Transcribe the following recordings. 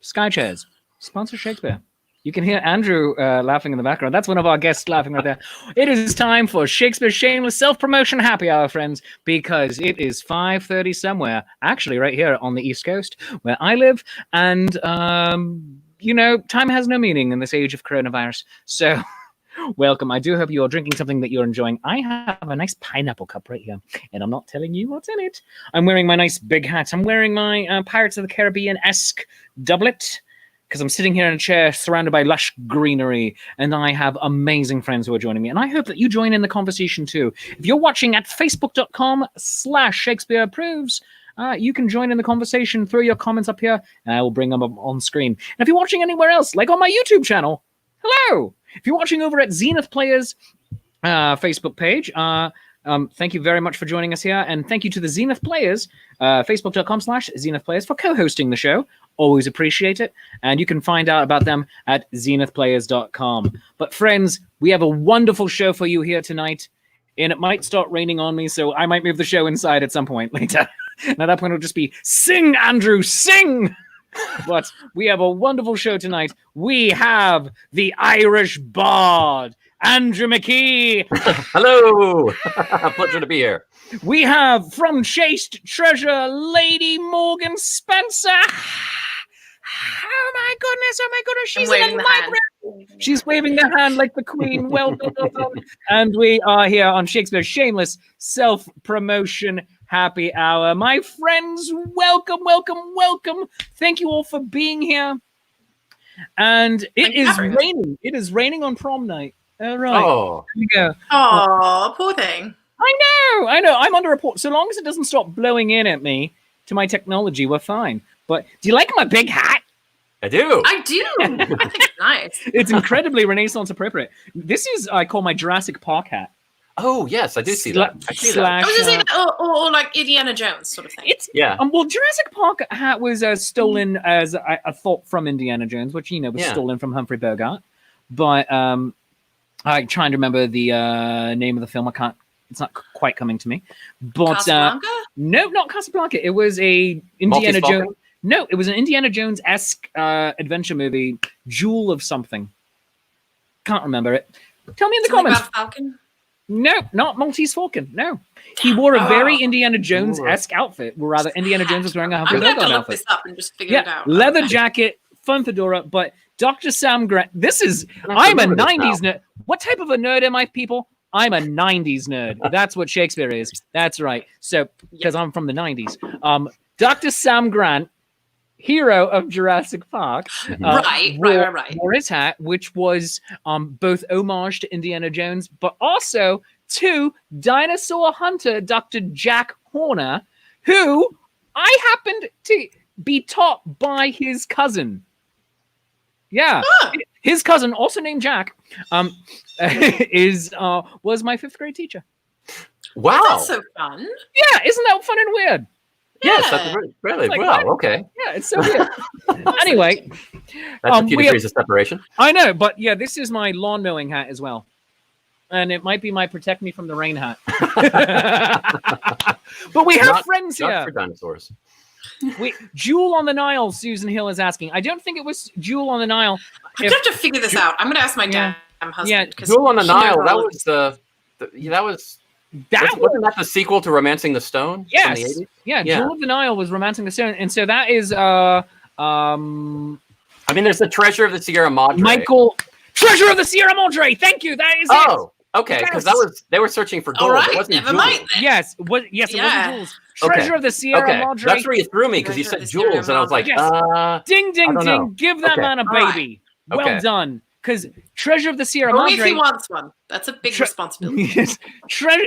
Sky chairs. Sponsor Shakespeare. You can hear Andrew laughing in the background. That's one of our guests laughing right there. It is time for Shakespeare Shameless Self-Promotion Happy Hour, friends, because it is 5:30 somewhere, actually right here on the East Coast, where I live. And, time has no meaning in this age of coronavirus. So... welcome. I do hope you're drinking something that you're enjoying. I have a nice pineapple cup right here, and I'm not telling you what's in it. I'm wearing my nice big hat. I'm wearing my Pirates of the Caribbean-esque doublet, because I'm sitting here in a chair surrounded by lush greenery, and I have amazing friends who are joining me. And I hope that you join in the conversation too. If you're watching at facebook.com/Shakespeare Approves, you can join in the conversation, throw your comments up here, and I will bring them up on screen. And if you're watching anywhere else, like on my YouTube channel, hello! If you're watching over at Zenith Players Facebook page, thank you very much for joining us here. And thank you to the Zenith Players, facebook.com/Zenith Players, for co-hosting the show. Always appreciate it. And you can find out about them at zenithplayers.com. But friends, we have a wonderful show for you here tonight. And it might start raining on me, so I might move the show inside at some point later. And at that point, it'll just be, sing, Andrew, sing! But we have a wonderful show tonight. We have the Irish Bard, Andrew McKee. Hello. Pleasure to be here. We have from Chaste Treasure, Lady Morgan Spencer. Oh my goodness, she's in the library. She's waving the hand like the Queen. Well done, well done. And we are here on Shakespeare Shameless Self-Promotion Happy Hour. My friends, welcome, welcome, welcome. Thank you all for being here. And it is raining. It is raining on prom night. All right. Oh. Here we go. Oh, poor thing. I know. I'm under report. So long as it doesn't stop blowing in at me to my technology, we're fine. But do you like my big hat? I do. I think it's nice. It's incredibly Renaissance appropriate. This is, I call my Jurassic Park hat. Oh, yes, I do see that. I see that. I was just saying that, or like Indiana Jones sort of thing. Well, Jurassic Park hat was stolen as a thought from Indiana Jones, which, was stolen from Humphrey Bogart. But I'm trying to remember the name of the film. It's not quite coming to me. But Casablanca? No, not Casablanca. It was a Indiana Jones. No, it was an Indiana Jones-esque adventure movie, Jewel of something. Can't remember it. Tell me in the comments. About Falcon? No, not Maltese Falcon. No. He wore a very Indiana Jones-esque outfit. Or rather, Indiana Jones was wearing a Humphrey Bogart outfit. I'm going to look this up and just figure it out. Leather jacket, fun fedora, but Dr. Sam Grant, I'm a 90s nerd. What type of a nerd am I, people? I'm a 90s nerd. That's what Shakespeare is. That's right. So, because I'm from the 90s. Dr. Sam Grant, hero of Jurassic Park, wore his hat, which was both homage to Indiana Jones, but also to dinosaur hunter Dr. Jack Horner, who I happened to be taught by his cousin. Yeah, his cousin, also named Jack, was my 5th grade teacher. Wow, that's so fun. Yeah, isn't that fun and weird? Yes, that's really like, wow. Okay. Yeah, it's so weird. Anyway, that's a few degrees of separation. I know, but yeah, this is my lawn mowing hat as well, and it might be my protect me from the rain hat. But we have friends here. Not for dinosaurs. Jewel on the Nile. Susan Hill is asking. I don't think it was Jewel on the Nile. I have to figure this out. I'm going to ask my damn husband. Yeah, Jewel on the Nile. That was wasn't that the sequel to Romancing the Stone? Yes. From the 80s? Yeah, Jewel of the Nile was Romancing the Stone, and so that is I mean, there's the Treasure of the Sierra Madre. Treasure of the Sierra Madre. Thank you. That is it. Oh, okay, because they were searching for gold. All right, it wasn't never mind. Yes, it wasn't jewels. Treasure of the Sierra Madre. That's where you threw me because you said jewels, and I was like, ding, ding, ding. Give that man a baby. Right. Well done. Because Treasure of the Sierra Madre. Only if he wants one. That's a big responsibility. Yes.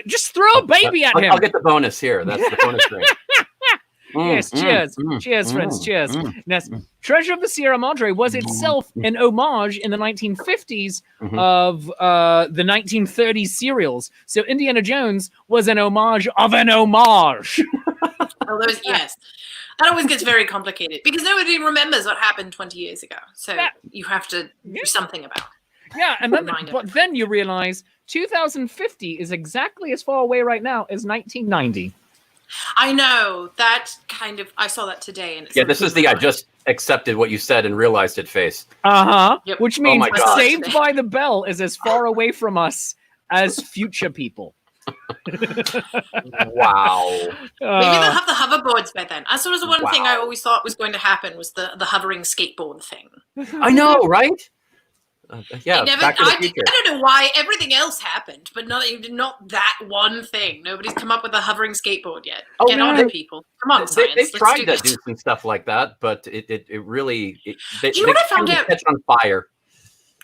Just throw a baby at him. I'll get the bonus here. That's the bonus thing. Yes, cheers. Cheers, friends. Cheers. Yes. Treasure of the Sierra Madre was itself an homage in the 1950s of the 1930s serials. So Indiana Jones was an homage of an homage. Yes. That always gets very complicated because nobody remembers what happened 20 years ago. So you have to do something about it. Yeah, and then you realize 2050 is exactly as far away right now as 1990. I know that I saw that today. And this is the I just accepted what you said and realized it face. Yep. Which means my God. Saved by the Bell is as far away from us as future people. Wow. Maybe they'll have the hoverboards by then. That's sort of the one thing I always thought was going to happen was the hovering skateboard thing. I know, right? Yeah, Back to the I Future. don't know why everything else happened, but not that one thing. Nobody's come up with a hovering skateboard yet. Get on it, people. Come on, science. They've tried to this. do some stuff like that, but it really they you know what I found out? catch on fire.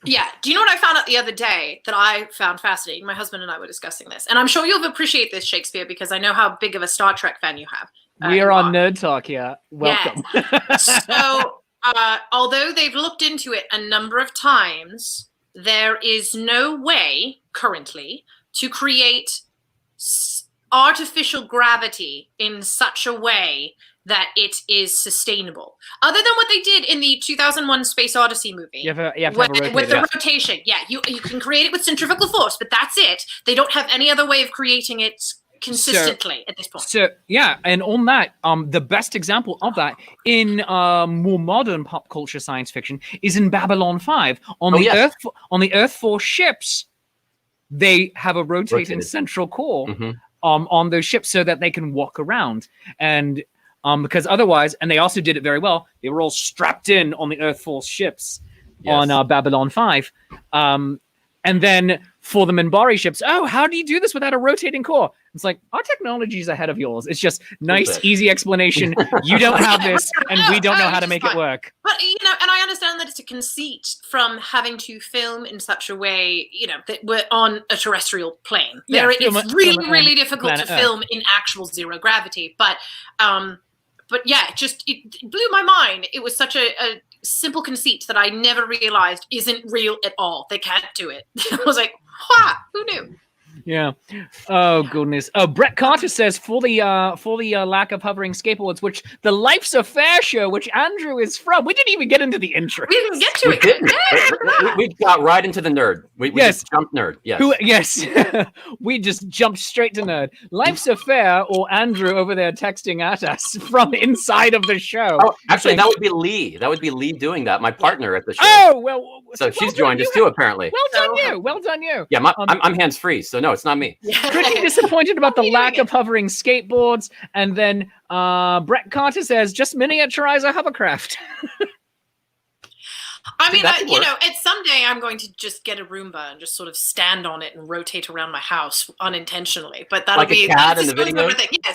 Yeah. Do you know what I found out the other day that I found fascinating? My husband and I were discussing this, and I'm sure you'll appreciate this, Shakespeare, because I know how big of a Star Trek fan you have. We are on Nerd Talk here. Welcome. Yes. So, although they've looked into it a number of times, there is no way currently to create artificial gravity in such a way that it is sustainable. Other than what they did in the 2001 Space Odyssey movie. You have to have a rotator. With the rotation. Yeah, you can create it with centrifugal force, but that's it. They don't have any other way of creating it consistently at this point. So yeah, and on that, the best example of that in more modern pop culture science fiction is in Babylon 5. On the Earth Force ships, they have a rotating central core on those ships so that they can walk around. And because otherwise, and they also did it very well, they were all strapped in on the Earth Force ships on Babylon 5. And then for the Minbari ships, how do you do this without a rotating core? It's like, our technology is ahead of yours. It's just nice, easy explanation. You don't have this, and we don't know how to make it work. But, and I understand that it's a conceit from having to film in such a way, that we're on a terrestrial plane. It's really difficult to film in actual zero gravity. But yeah, it blew my mind. It was such a simple conceit that I never realized isn't real at all. They can't do it. I was like, who knew? Yeah. Oh goodness. Oh, Brett Carter says for the lack of hovering skateboards, which the Life's a Fair show, which Andrew is from. We didn't even get into the intro. We didn't get to it. We got right into the nerd. We just jumped nerd. Yes. We just jumped straight to nerd. Life's a Fair, or Andrew over there texting at us from inside of the show. Oh, actually, that would be Lee. That would be Lee doing that. My partner at the show. Oh well. So she's joined us too, apparently. Well done, you. Yeah, I'm hands free, so no, it's not me. Pretty disappointed about the lack of hovering skateboards. And then Brett Carter says, just miniaturize a hovercraft. I mean, at someday I'm going to just get a Roomba and just sort of stand on it and rotate around my house unintentionally. But that'll like be a cat in the video.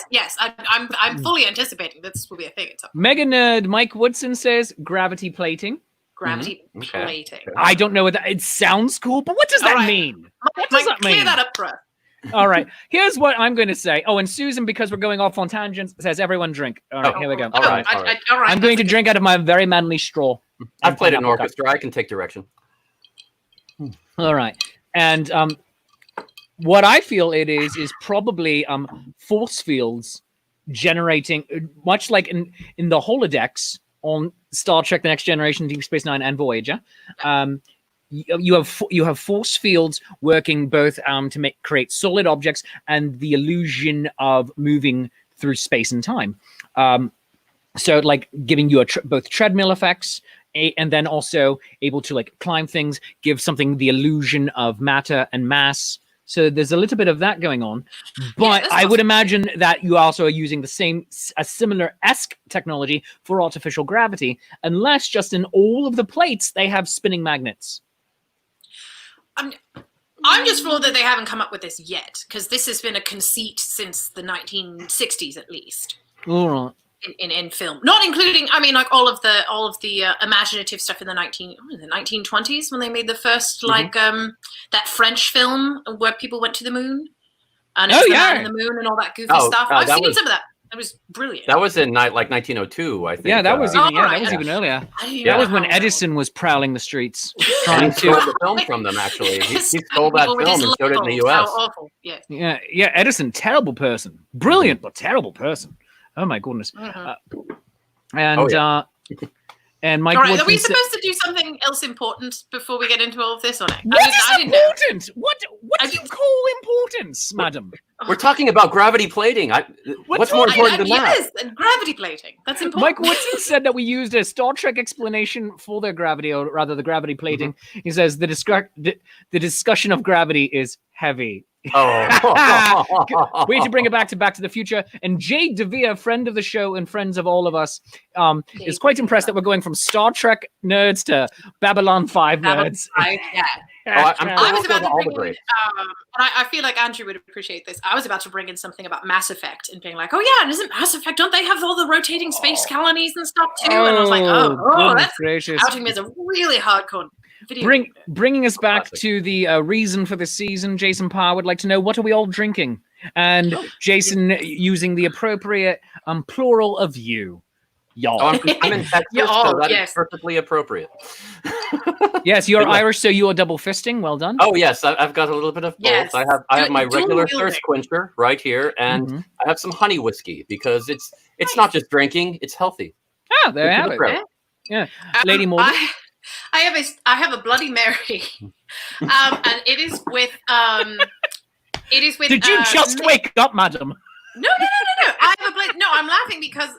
Yes. I'm fully anticipating this will be a thing. Mega Nerd Mike Woodson says gravity plating. Gravity plating. I don't know what that. It sounds cool, but what does that mean? What does that mean? Clear that up for us. All right. Here's what I'm going to say. Oh, and Susan, because we're going off on tangents, says everyone drink. All right, here we go. All right. I'm going to drink out of my very manly straw. I've played an orchestra. I can take direction. All right. And what I feel it is probably force fields generating, much like in the holodecks on Star Trek: The Next Generation, Deep Space Nine, and Voyager. You have force fields working both to create solid objects and the illusion of moving through space and time. So like giving you both treadmill effects and then also able to like climb things, give something the illusion of matter and mass. So there's a little bit of that going on, but I would imagine that you also are using a similar-esque technology for artificial gravity, unless just in all of the plates they have spinning magnets. I'm just floored that they haven't come up with this yet, because this has been a conceit since the 1960s at least. All right. In film, not including, like all of the imaginative stuff in the 1920s when they made the first that French film where people went to the moon and it was the man in the moon and all that goofy stuff. I've seen some of that. It was brilliant. That was in 1902, I think. Yeah, that was even earlier. That was when Edison was prowling the streets trying to stole the film from them. Actually, he stole that film and showed it in the U.S. Awful. Yes. Yeah. Edison, terrible person, brilliant but terrible person. Oh my goodness. And Mike. All right, are we supposed to do something else important before we get into all of this, or not? What is important? What do you call importance, madam? We're talking about gravity plating. What's more important than that? Yes, and gravity plating. That's important. Mike Woodson said that we used a Star Trek explanation for their gravity, or rather the gravity plating. Mm-hmm. He says the discussion of gravity is heavy. Oh, we had to bring it back to the Future. And Jay DeVere, friend of the show and friends of all of us, is quite impressed that we're going from Star Trek nerds to Babylon 5 nerds. Yeah. I was about to bring in, and I feel like Andrew would appreciate this. I was about to bring in something about Mass Effect and being like, oh yeah, and isn't Mass Effect, don't they have all the rotating space colonies and stuff too? And I was like, that's gracious. outing me as a really hardcore video. Bringing us back to the reason for the season, Jason Parr would like to know, what are we all drinking? And Jason using the appropriate plural of you. Y'all. I'm in Texas, so that is perfectly appropriate. Yes, you're Irish, so you are double fisting. Well done. Oh yes, I've got a little bit of both. Yes. I have my regular thirst quencher right here, and I have some honey whiskey because it's not just drinking; it's healthy. Oh, there you have it. Yeah, Lady Morgan. I have a Bloody Mary, and it is with. Did you just wake up, madam? No. I have I'm laughing because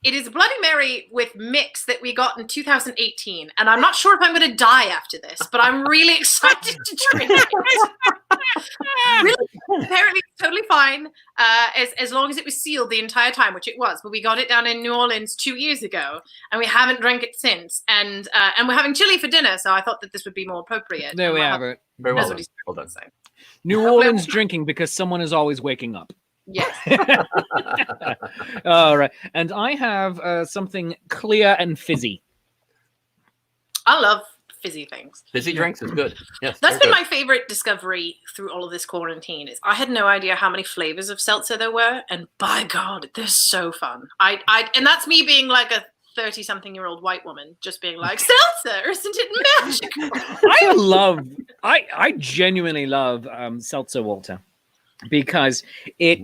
it is a Bloody Mary with mix that we got in 2018, and I'm not sure if I'm going to die after this, but I'm really excited to drink it. Really, apparently it's totally fine as long as it was sealed the entire time, which it was. But we got it down in New Orleans 2 years ago, and we haven't drank it since. And we're having chili for dinner, so I thought that this would be more appropriate. There we have it. Very well done. New Orleans drinking because someone is always waking up. Yes. All right. And I have something clear and fizzy. I love fizzy things. Fizzy drinks is good. Yes. That's been my favorite discovery through all of this quarantine. Is I had no idea how many flavors of seltzer there were, and by God, they're so fun. And that's me being like a 30-something-year-old white woman, just being like, seltzer, isn't it magical? I genuinely love seltzer water. Because it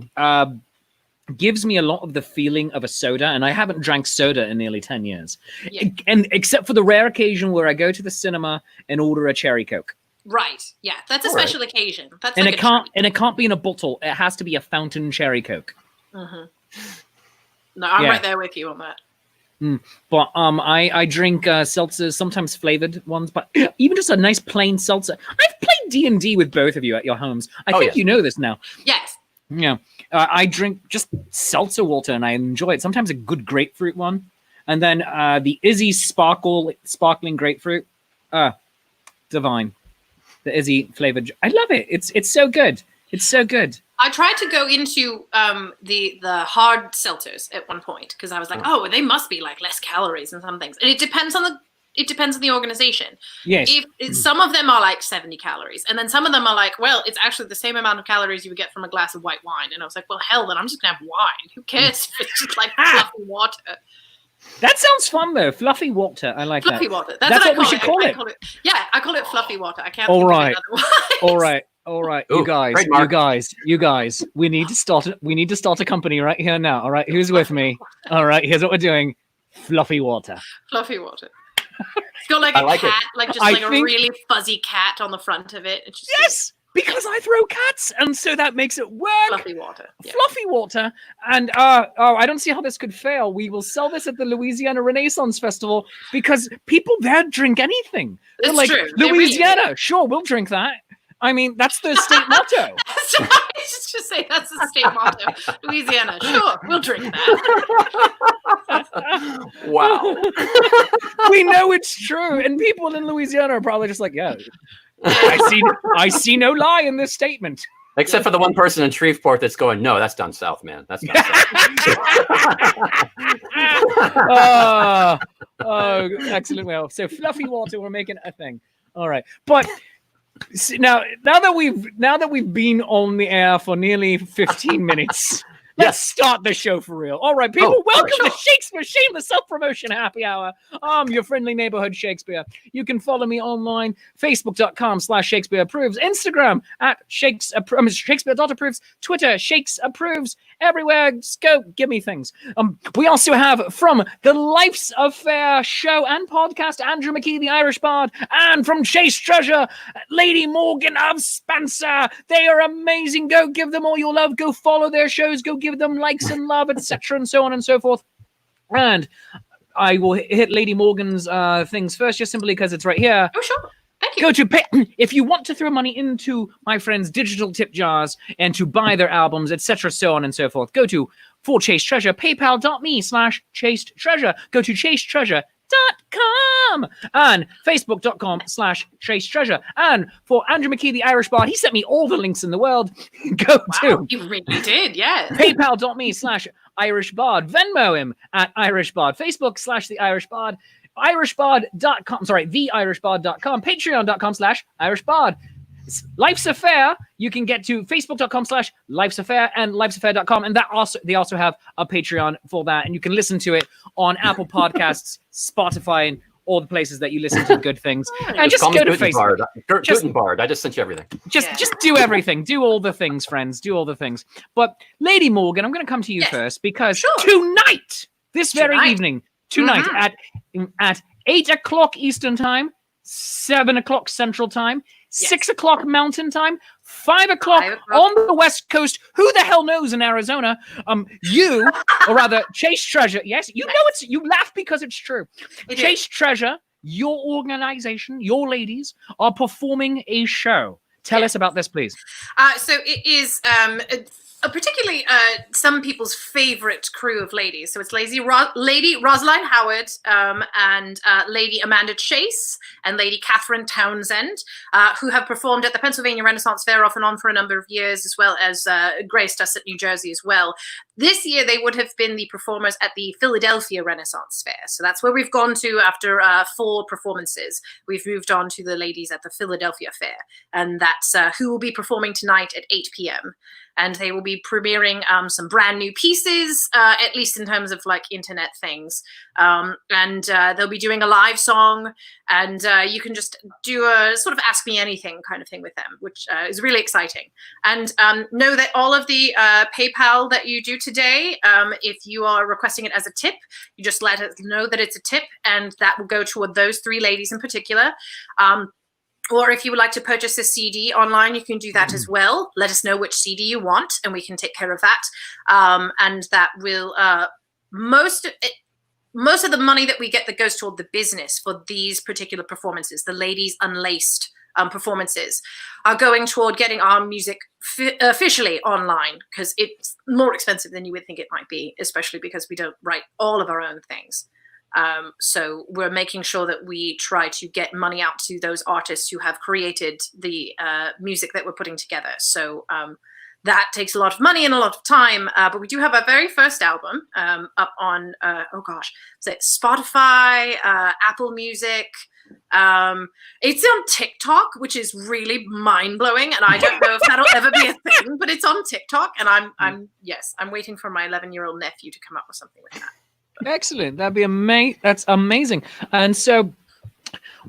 gives me a lot of the feeling of a soda, and I haven't drank soda in nearly 10 years. Yeah. And except for the rare occasion where I go to the cinema and order a cherry Coke. Right. Yeah, that's a special occasion. That's and it can't be in a bottle. It has to be a fountain cherry Coke. Mm-hmm. No, I'm right there with you on that. But I drink seltzers, sometimes flavored ones, but even just a nice plain seltzer. I've played D&D with both of you at your homes. I think you know this now. Yes. Yeah. I drink just seltzer water and I enjoy it. Sometimes a good grapefruit one. And then the Izzy sparkling grapefruit. Divine. The Izzy flavored. I love it. It's so good. It's so good. I tried to go into the hard seltzers at one point because I was like, oh, they must be like less calories and some things. And it depends on the organization. Yes. Some of them are like 70 calories, and then some of them are like, well, it's actually the same amount of calories you would get from a glass of white wine. And I was like, well, hell, then I'm just gonna have wine. Who cares if it's just like fluffy water? That sounds fun though. Fluffy water. I like fluffy that. Water. That's what we should call it. I call it fluffy water. I can't. All right. Otherwise. All right. Ooh, you guys. We need to start a company right here now. All right. Who's with me? All right. Here's what we're doing. Fluffy water. Fluffy water. It's got like a cat, a really fuzzy cat on the front of it. It's just because I throw cats, and so that makes it work. Fluffy water. Yeah. Fluffy water. And I don't see how this could fail. We will sell this at the Louisiana Renaissance Festival because people there drink anything. It's like, true. Louisiana, really sure, we'll drink that. I mean, that's the state motto. I was just say that's the state motto. Louisiana, sure, we'll drink that. Wow. We know it's true, and people in Louisiana are probably just like, yeah, I see no lie in this statement. Except for the one person in Shreveport that's going, no, that's down south, man. That's down south. Oh, excellent. Well, so fluffy water, we're making a thing. All right, but. Now that we've been on the air for nearly 15 minutes, let's start the show for real. All right, people, welcome to Shakespeare Shameless Self-Promotion Happy Hour. I'm your friendly neighborhood Shakespeare. You can follow me online, facebook.com/Shakespeare Approves, Instagram at Shakespeare.approves, Twitter, Shakes Approves, everywhere. Just go give me things. We also have from the Life's of Faire show and podcast, Andrew McKee, the Irish Bard, and from Chaste Treasure, Lady Morgan of Spencer. They are amazing. Go give them all your love. Go follow their shows. Go give them likes and love, etc., and so on and so forth. And I will hit Lady Morgan's things first, just simply because it's right here. Oh, sure. Thank you. Go to if you want to throw money into my friends' digital tip jars and to buy their albums, etc., so on and so forth, go to for Chaste Treasure, paypal.me/chaste treasure. Go to chasetreasure.com and facebook.com/chaste treasure. And for Andrew McKee, the Irish Bard, he sent me all the links in the world. Go to he really did, yes. paypal.me/Irish Bard. Venmo him at Irish Bard. Facebook/the Irish Bard. irishbard.com, theirishbard.com, patreon.com/Irish Bard. Life's a Faire, you can get to facebook.com/Life's a Faire and lifesaffair.com, and they also have a Patreon for that, and you can listen to it on Apple Podcasts, Spotify, and all the places that you listen to good things. And just go to Facebook. Gutenberg. I just sent you everything. Just do everything. Do all the things, friends. Do all the things. But Lady Morgan, I'm going to come to you first, because tonight, this very evening, at 8 o'clock Eastern Time, 7 o'clock Central Time, 6 o'clock Mountain Time, 5 o'clock on the West Coast. Who the hell knows in Arizona? You, or rather, Chaste Treasure. Yes, you know you laugh because it's true. Chaste Treasure, your organization, your ladies are performing a show. Tell us about this, please. So it is particularly some people's favorite crew of ladies. So it's Lady Rosaline Howard and Lady Amanda Chase and Lady Catherine Townsend, who have performed at the Pennsylvania Renaissance Fair off and on for a number of years, as well as graced us at New Jersey as well. This year, they would have been the performers at the Philadelphia Renaissance Fair. So that's where we've gone to after 4 performances. We've moved on to the ladies at the Philadelphia Fair. And that's who will be performing tonight at 8 p.m. And they will be premiering some brand new pieces, at least in terms of like internet things. And they'll be doing a live song, and you can just do a sort of ask me anything kind of thing with them, which is really exciting. And know that all of the PayPal that you do today, if you are requesting it as a tip, you just let us know that it's a tip, and that will go toward those 3 ladies in particular. Or if you would like to purchase a CD online, you can do that as well. Let us know which CD you want, and we can take care of that. And that will most of the money that we get that goes toward the business for these particular performances, the Ladies Unlaced performances, are going toward getting our music officially online, because it's more expensive than you would think it might be, especially because we don't write all of our own things. So we're making sure that we try to get money out to those artists who have created the music that we're putting together. So that takes a lot of money and a lot of time. But we do have our very first album up on, Spotify, Apple Music. It's on TikTok, which is really mind-blowing, and I don't know if that'll ever be a thing, but it's on TikTok, and I'm waiting for my 11-year-old nephew to come up with something with that. Excellent. That'd be amazing. That's amazing. And so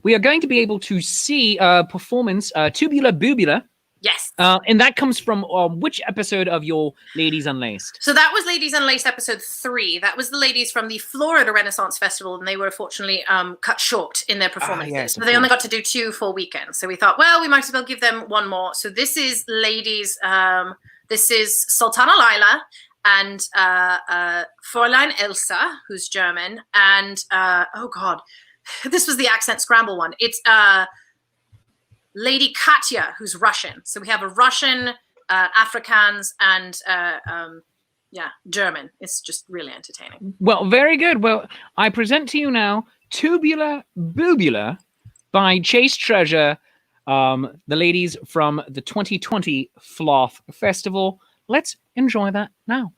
we are going to be able to see performance Tubular Boobula. Yes. And that comes from which episode of your Ladies Unlaced? So that was Ladies Unlaced episode 3. That was the ladies from the Florida Renaissance Festival, and they were fortunately cut short in their performances. Yes, so they only got to do 2 full weekends. So we thought, well, we might as well give them one more. So this is ladies. This is Sultana Laila and Fräulein Elsa, who's German, and this was the accent scramble one. It's Lady Katya, who's Russian. So we have a Russian, Afrikaans, and German. It's just really entertaining. Well, very good. Well, I present to you now Tubular Boobula by Chaste Treasure, the ladies from the 2020 Floth Festival. Let's enjoy that now.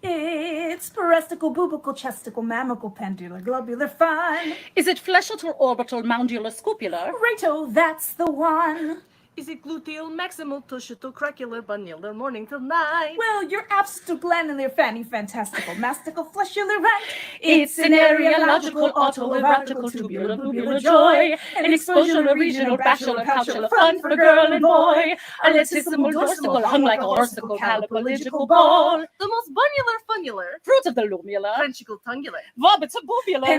It's parestical, bubical, chestical, mammical, pendular, globular, fun. Is it fleshital, orbital, moundular, scopular? Righto, that's the one. Is it gluteal, maximal, tuscital, cracular, bunular, morning till night? Well, you're absolute glandular, fanny, fantastical, mastical, fleshular, right? It's an areological, autoerotical, tubular, bubular joy, an exposure, regional, bachelor, pouchular, fun for girl and boy, a lentissimal, dorsical, hung like a horsical, calipoligical ball, The most bunular, funular, Fruit of the lumula. Frenchical, tungular, Vobitabubular.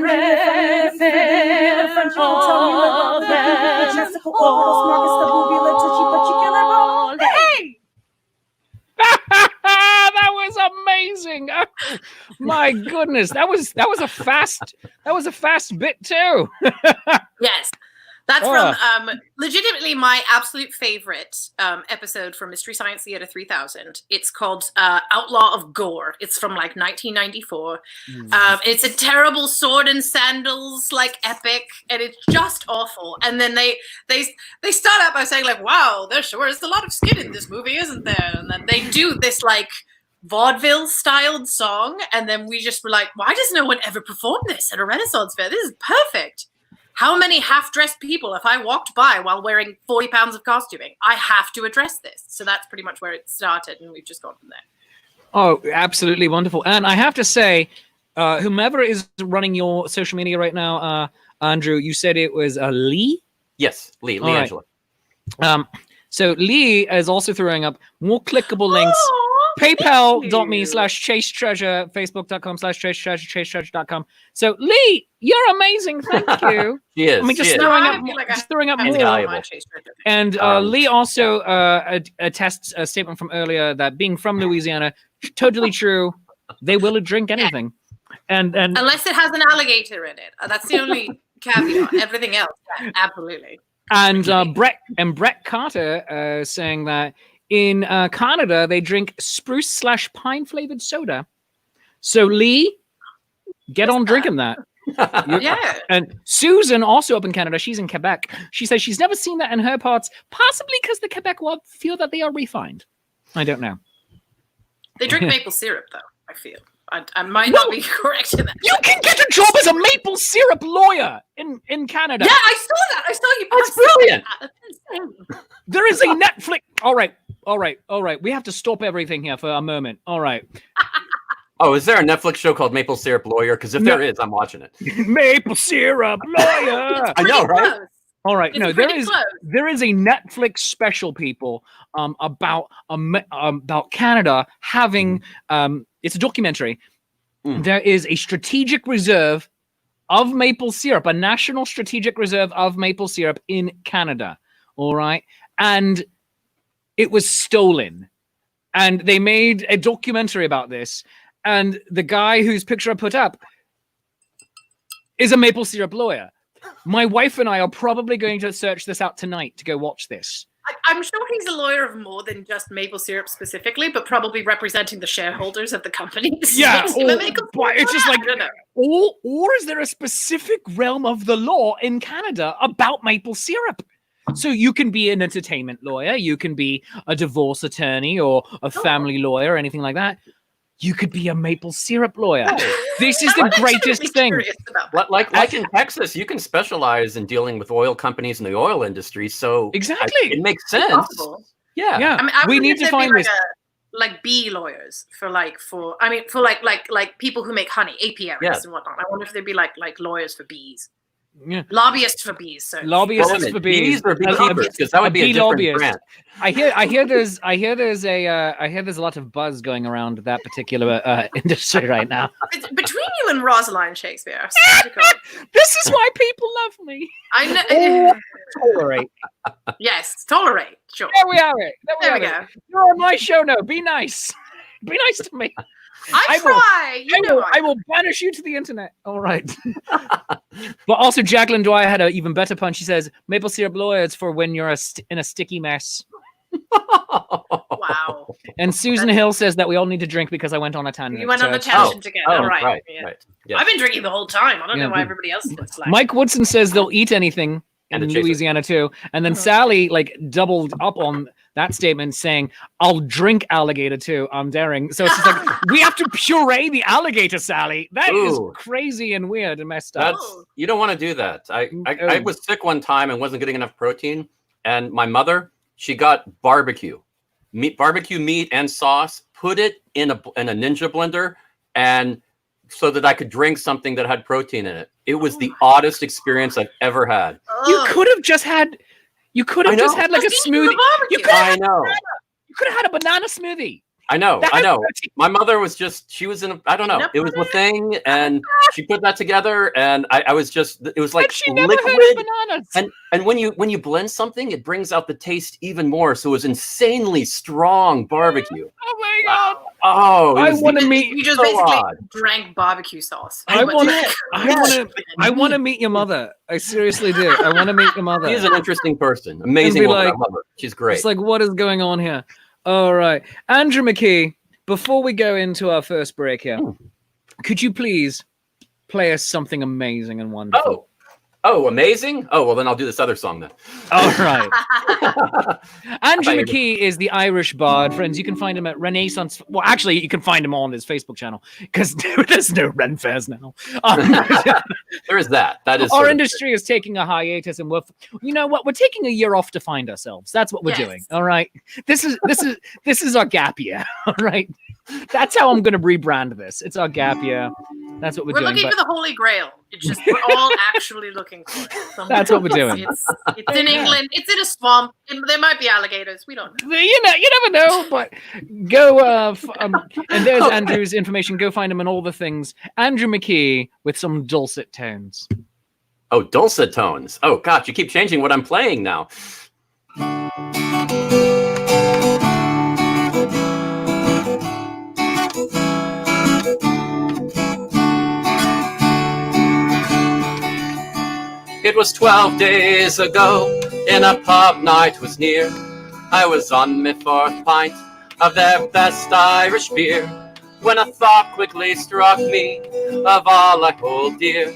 Frenchical, tongular, chestical, oral, smargus, the bubular, touchy, particular ball. Hey! That was amazing. Oh, my goodness. That was a fast bit too. Yes. That's from legitimately my absolute favorite episode from Mystery Science Theater 3000. It's called Outlaw of Gore. It's from like 1994. It's a terrible sword and sandals like epic, and it's just awful. And then they start out by saying like, "Wow, there sure is a lot of skin in this movie, isn't there?" And then they do this like vaudeville styled song, and then we just were like, "Why does no one ever perform this at a Renaissance fair? This is perfect." How many half-dressed people, if I walked by while wearing 40 pounds of costuming, I have to address this. So that's pretty much where it started, and we've just gone from there. Oh, absolutely wonderful. And I have to say, whomever is running your social media right now, Andrew, you said it was Lee? Yes, Lee right. Angela. So Lee is also throwing up more clickable links. PayPal.me/chasetreasure, Facebook.com/chasetreasure, chasetreasure.com. So Lee, you're amazing. Thank you. She is. I mean, just throwing up more. And Lee also attests a statement from earlier that being from Louisiana, totally true. They will drink anything, and unless it has an alligator in it. That's the only caveat. Everything else, absolutely. And Brett Carter saying that in Canada they drink spruce/pine flavored soda. So Lee, get on drinking that. Yeah. And Susan, also up in Canada, she's in Quebec. She says she's never seen that in her parts, possibly because the Quebecois feel that they are refined. I don't know. They drink maple syrup, though, I feel. I might not be correct in that. You can get a job as a maple syrup lawyer in Canada. Yeah, I saw that. I saw you. That's brilliant. There is a Netflix. All right. We have to stop everything here for a moment. All right. Oh, is there a Netflix show called Maple Syrup Lawyer? Because if there is, I'm watching it. Maple Syrup Lawyer. I know, right? Close. All right. It's No, there is a Netflix special, people, about Canada having it's a documentary. There is a strategic reserve of maple syrup, a national strategic reserve of maple syrup in Canada. All right. And it was stolen. And they made a documentary about this. And the guy whose picture I put up is a maple syrup lawyer. My wife and I are probably going to search this out tonight to go watch this. I'm sure he's a lawyer of more than just maple syrup specifically, but probably representing the shareholders of the company. Yeah, it's just like, or is there a specific realm of the law in Canada about maple syrup? So you can be an entertainment lawyer, you can be a divorce attorney or a family lawyer or anything like that. You could be a maple syrup lawyer. This is the greatest thing. Like in Texas, you can specialize in dealing with oil companies in the oil industry. So exactly, it makes sense. Yeah. I mean, we need to find this. Like bee lawyers for people who make honey, apiaries and whatnot. I wonder if they'd be like lawyers for bees. Yeah. Lobbyists for bees. So lobbyists for bees or beekeepers, because that would be a different brand. I hear there's a lot of buzz going around that particular industry right now. Between you and Rosalind Shakespeare, this is why people love me. I know. Tolerate. Yes, tolerate. Sure. There we are. There we go. You're on my show now. Be nice. Be nice to me. I will banish you to the internet. All right. But also, Jacqueline Dwyer had an even better punch. She says, maple syrup lawyer is for when you're in a sticky mess. Wow. And Susan Hill says that we all need to drink because I went on a tangent. You went on a tangent again. Right. Yeah. I've been drinking the whole time. I don't know why everybody else looks like. Mike Woodson says they'll eat anything in Louisiana too. And then Sally doubled up on that statement saying, I'll drink alligator too. I'm daring. So it's just like, we have to puree the alligator, Sally. That is crazy and weird and messed up. You don't want to do that. I was sick one time and wasn't getting enough protein. And my mother, she got barbecue meat and sauce, put it in a Ninja blender, and so that I could drink something that had protein in it. It was the oddest experience I've ever had. You could have just had like a smoothie. I know. You could have had a banana smoothie. I know. My mother was she was in I don't know. It was the thing, and she put that together, and I was just, it was like liquid. And when you blend something, it brings out the taste even more. So it was insanely strong barbecue. Oh my God. Oh, I want to meet. You just basically drank barbecue sauce. I want to meet your mother. I seriously do. I want to meet your mother. She's an interesting person. Amazing woman. I love her. She's great. It's like, what is going on here? All right. Andrew McKee, before we go into our first break here, could you please play us something amazing and wonderful? Oh, amazing? Oh, well, then I'll do this other song then. All right. Andrew McKee is the Irish bard. Friends, you can find him at Renaissance. Well, actually, you can find him on his Facebook channel because there's no Ren Fairs now. There is that. That is our industry is taking a hiatus, and you know what? We're taking a year off to find ourselves. That's what we're doing. All right. This is our gap year. All right. That's how I'm going to rebrand this. It's our gap year. That's what we're doing. We're looking for the Holy Grail. It's just we're all actually looking for it. That's what we're doing. It's in England. It's in a swamp. There might be alligators. We don't know. You never know. But go and there's Andrew's information. Go find him on all the things. Andrew McKee with some dulcet tones. Oh, dulcet tones. Oh, gosh, you keep changing what I'm playing now. It was 12 days ago, in a pub night was near. I was on my 4th pint of their best Irish beer, when a thought quickly struck me of all I hold dear.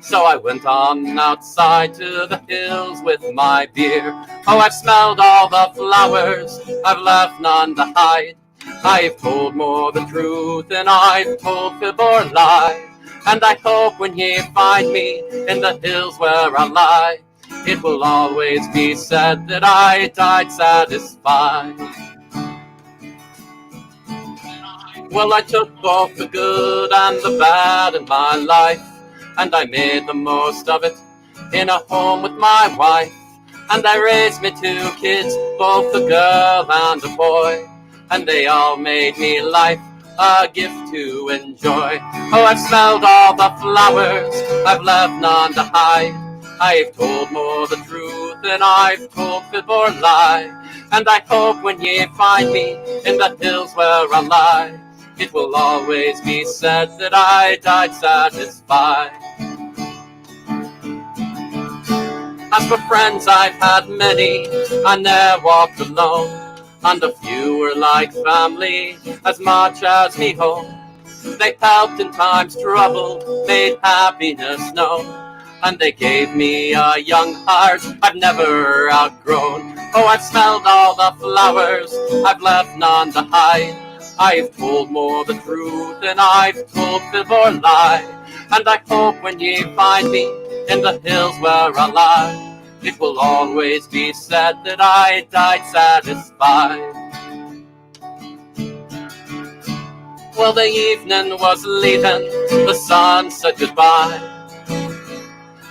So I went on outside to the hills with my beer. Oh, I've smelled all the flowers, I've left none to hide. I've told more the truth than I've told fib or lie. And I hope when ye find me in the hills where I lie, it will always be said that I died satisfied. Well, I took both the good and the bad in my life, and I made the most of it in a home with my wife. And I raised me 2 kids, both a girl and a boy, and they all made me life a gift to enjoy. Oh, I've smelled all the flowers, I've left none to hide. I've told more the truth than I've told fib or lie. And I hope when ye find me in the hills where I lie, it will always be said that I died satisfied. As for friends, I've had many, I ne'er walked alone. And a few were like family, as much as me home. They helped in times troubled, made happiness known. And they gave me a young heart I've never outgrown. Oh, I've smelled all the flowers, I've left none to hide. I've told more the truth than I've told fib or lie. And I hope when ye find me in the hills where I lie, it will always be said that I died satisfied. Well, the evening was leaving, the sun said goodbye.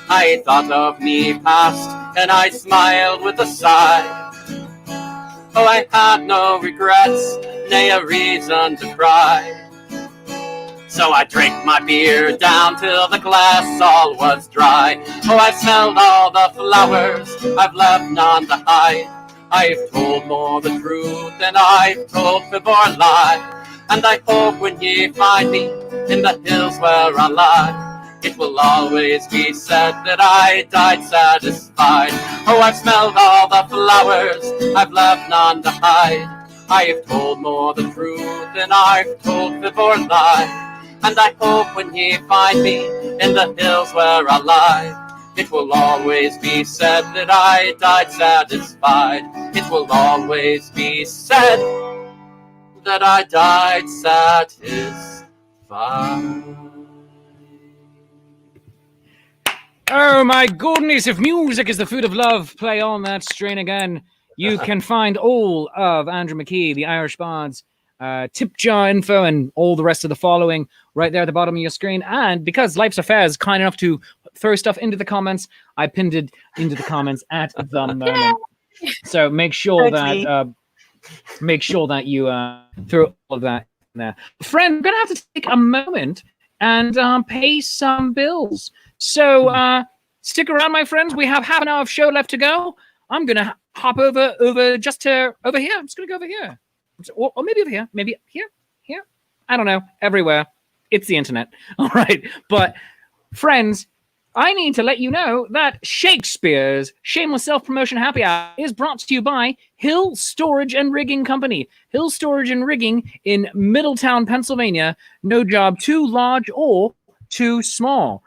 I thought of me past, and I smiled with a sigh. Oh, I had no regrets, nay a reason to cry. So I drank my beer down till the glass all was dry. Oh, I've smelled all the flowers, I've left none to hide. I've told more the truth than I've told fib or lie. And I hope when ye find me in the hills where I lie, it will always be said that I died satisfied. Oh, I've smelled all the flowers, I've left none to hide. I've told more the truth than I've told fib or lie. And I hope when ye find me in the hills where I lie, it will always be said that I died satisfied. It will always be said that I died satisfied. Oh my goodness, if music is the food of love, play on that strain again. You can find all of Andrew McKee, the Irish Bards, tip jar info, and all the rest of the following right there at the bottom of your screen. And because Life's Affair is kind enough to throw stuff into the comments, I pinned it into the comments at the moment. So make sure that you throw all of that in there. Friend, I'm gonna have to take a moment and pay some bills. So stick around, my friends. We have half an hour of show left to go. I'm gonna hop over just to over here. I'm just gonna go over here, or maybe over here, maybe here. I don't know. Everywhere. It's the internet. All right, but friends, I need to let you know that Shakespeare's Shameless Self-Promotion Happy Hour is brought to you by Hill Storage and Rigging Company. Hill Storage and Rigging in Middletown, Pennsylvania. No job too large or too small.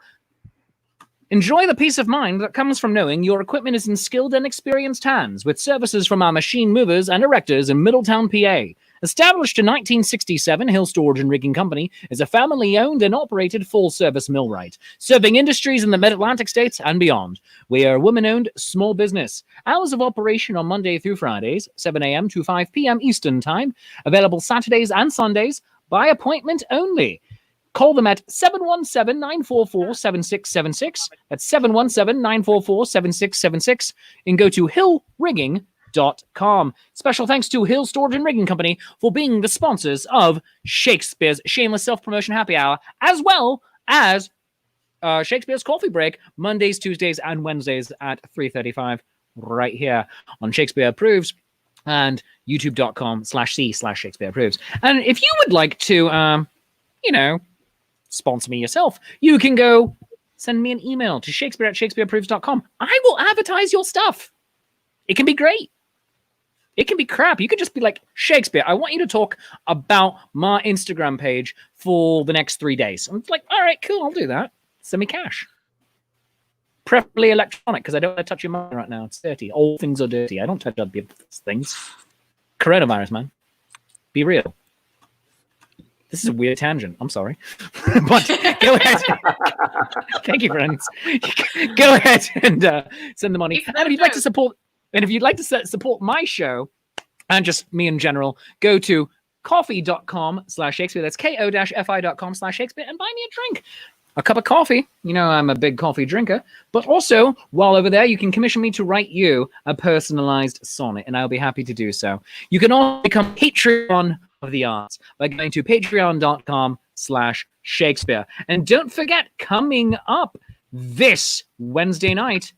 Enjoy the peace of mind that comes from knowing your equipment is in skilled and experienced hands with services from our machine movers and erectors in Middletown, PA. Established in 1967, Hill Storage and Rigging Company is a family-owned and operated full-service millwright, serving industries in the Mid-Atlantic states and beyond. We are a woman-owned small business. Hours of operation on Monday through Fridays, 7 a.m. to 5 p.m. Eastern Time. Available Saturdays and Sundays by appointment only. Call them at 717-944-7676. That's 717-944-7676. And go to hillrigging.com. Special thanks to Hill Storage and Rigging Company for being the sponsors of Shakespeare's Shameless Self-Promotion Happy Hour, as well as Shakespeare's Coffee Break, Mondays, Tuesdays, and Wednesdays at 3:35 right here on Shakespeare Approves and youtube.com/c/Shakespeare Approves. And if you would like to, sponsor me yourself, you can go send me an email to shakespeare@shakespeareapproves.com. I will advertise your stuff. It can be great. It can be crap. You could just be like, Shakespeare, I want you to talk about my Instagram page for the next 3 days. I'm like, all right, cool, I'll do that. Send me cash. Preferably electronic, because I don't want to touch your money right now. It's dirty. All things are dirty. I don't touch other people's things. Coronavirus, man. Be real. This is a weird tangent. I'm sorry. But go ahead. Thank you, friends. Go ahead and send the money. And if you'd like to support my show and just me in general, go to coffee.com/Shakespeare. That's ko-fi.com/Shakespeare and buy me a drink. A cup of coffee. You know, I'm a big coffee drinker. But also, while over there, you can commission me to write you a personalized sonnet, and I'll be happy to do so. You can also become Patreon of the arts by going to patreon.com/Shakespeare. And don't forget, coming up this Wednesday night,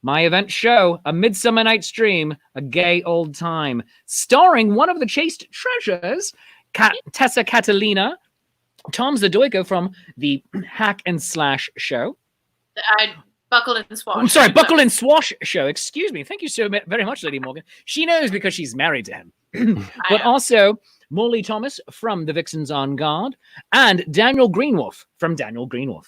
my event show, A Midsummer Night's Dream, A Gay Old Time, starring one of the Chaste treasures, Tessa Catalina, Tom Zadoyko from the Hack and Slash show. Buckle and Swash. I'm sorry, Buckle and Swash show. Excuse me. Thank you so very much, Lady Morgan. She knows because she's married to him. But also Morley Thomas from The Vixens on Guard and Daniel Greenwolf from Daniel Greenwolf.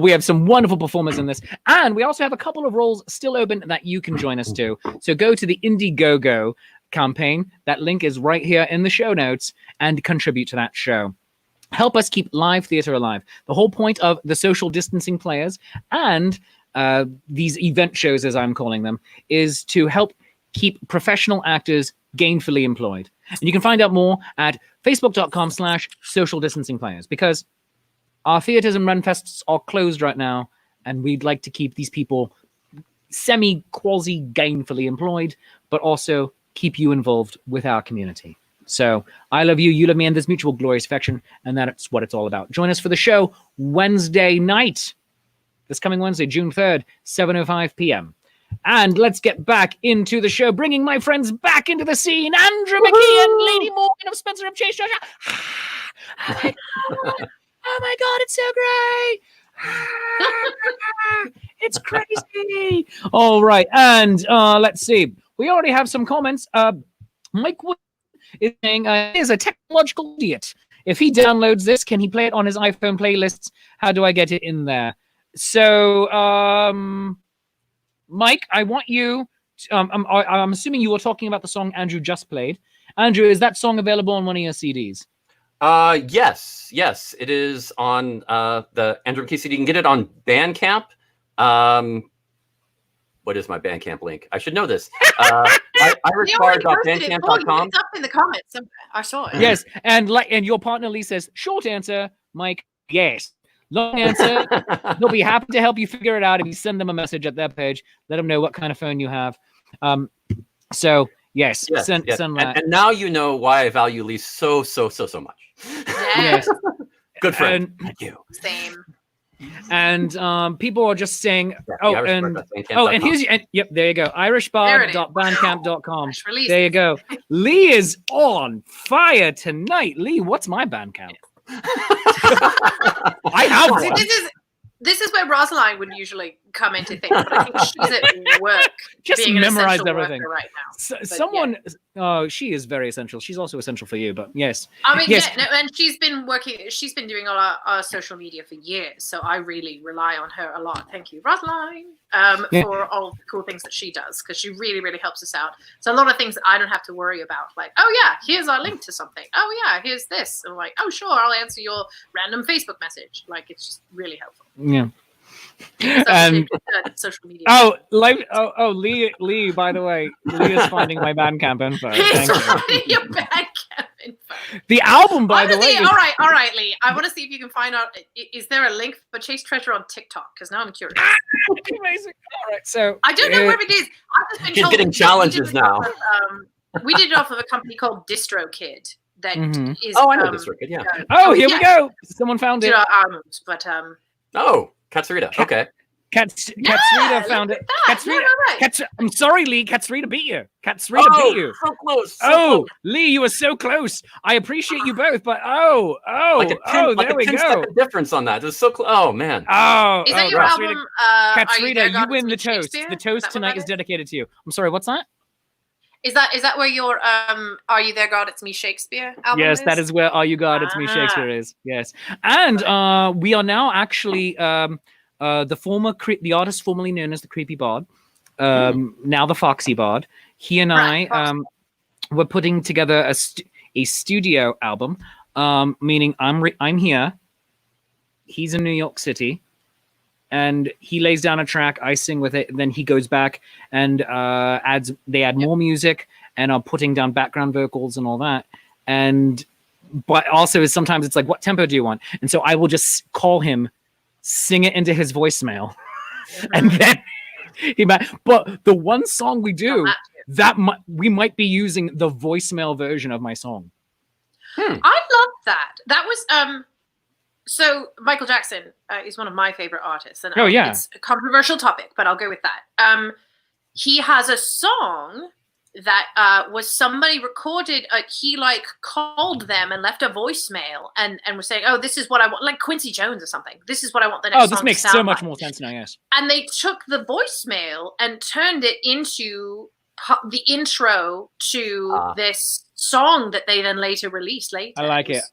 We have some wonderful performers in this. And we also have a couple of roles still open that you can join us to. So go to the Indiegogo campaign. That link is right here in the show notes and contribute to that show. Help us keep live theater alive. The whole point of the social distancing players and these event shows, as I'm calling them, is to help keep professional actors gainfully employed. And you can find out more at facebook.com/social distancing players, because our theaters and runfests are closed right now, and we'd like to keep these people quasi gainfully employed, but also keep you involved with our community. So I love you, you love me, and there's mutual glorious affection, and that's what it's all about. Join us for the show Wednesday night, this coming Wednesday, June 3rd, 7:05 p.m. And let's get back into the show, bringing my friends back into the scene, Andrew McKee and Lady Morgan of Spencer of Chase. Oh my God, it's so great. It's crazy. All right, and let's see. We already have some comments. Mike Wood is saying, is a technological idiot. If he downloads this, can he play it on his iPhone playlists? How do I get it in there? So, Mike, I want you to, I'm assuming you were talking about the song Andrew just played. Andrew, is that song available on one of your CDs? Yes, it is on the Andrew McKee CD. You can get it on Bandcamp. what is my Bandcamp link? I should know this. irishbar.bandcamp.com. It's up in the comments. I saw it. Yes, and your partner Lee says, short answer, Mike, yes. Long answer, they'll be happy to help you figure it out if you send them a message at their page. Let them know what kind of phone you have. So yes, send that. And now you know why I value Lee so much. Yes. Good friend. Thank you. Same. And people are just saying, and here's there you go, irishbar.bandcamp.com. There you go. Lee is on fire tonight. Lee, what's my Bandcamp? I have one. This is where Rosaline would usually come into things, but I think she's at work. Just being memorize everything right now. She is very essential. She's also essential for you, but yes. I mean, yes. And she's been doing all our social media for years, so I really rely on her a lot. Thank you, Rosaline, for all the cool things that she does, because she really, really helps us out. So a lot of things that I don't have to worry about, like, oh yeah, here's our link to something. Oh yeah, here's this. And I'm like, oh sure, I'll answer your random Facebook message. Like, it's just really helpful. Yeah. Social media. Lee, by the way, Lee is finding my Bandcamp info. Thank you. Your Bandcamp info. The album, by the way. All right, Lee. I want to see if you can find out. Is there a link for Chase Treasure on TikTok? Because now I'm curious. Amazing. All right, so I don't know where it is. I've just been told getting challenges now. We did it off of a company called DistroKid. That is. Oh, I know DistroKid. Yeah. Here we go. Someone found it. But Oh, Katsurita. Okay. Katsurita found it. Right. I'm sorry, Lee. Katsurita beat you. Katsurita beat you. So close. Close. Lee, you were so close. I appreciate you both, but there we go. Difference on that. It was so close. Oh man. Is that your album? Katsurita, you win the toast. The toast tonight is dedicated to you. I'm sorry. What's that? Is that where your Are You There, God? It's Me, Shakespeare album Yes, is? that is where Are You God? It's Me, Shakespeare is. Yes. And we are now actually the artist formerly known as the Creepy Bard, now the Foxy Bard. He and I were putting together a studio album, meaning I'm here, he's in New York City, and he lays down a track, I sing with it, and then he goes back and they add more music and are putting down background vocals and all that. But also sometimes it's like, what tempo do you want? And so I will just call him, sing it into his voicemail, and then but the one song we do we might be using the voicemail version of my song. I love that. That was so Michael Jackson is one of my favorite artists, and it's a controversial topic, but I'll go with that. He has a song that was somebody recorded. He called them and left a voicemail and was saying, "Oh, this is what I want," like Quincy Jones or something. This is what I want the next song this makes to sound so much like. more sense now. Yes. And they took the voicemail and turned it into the intro to this song that they then later released. I like it.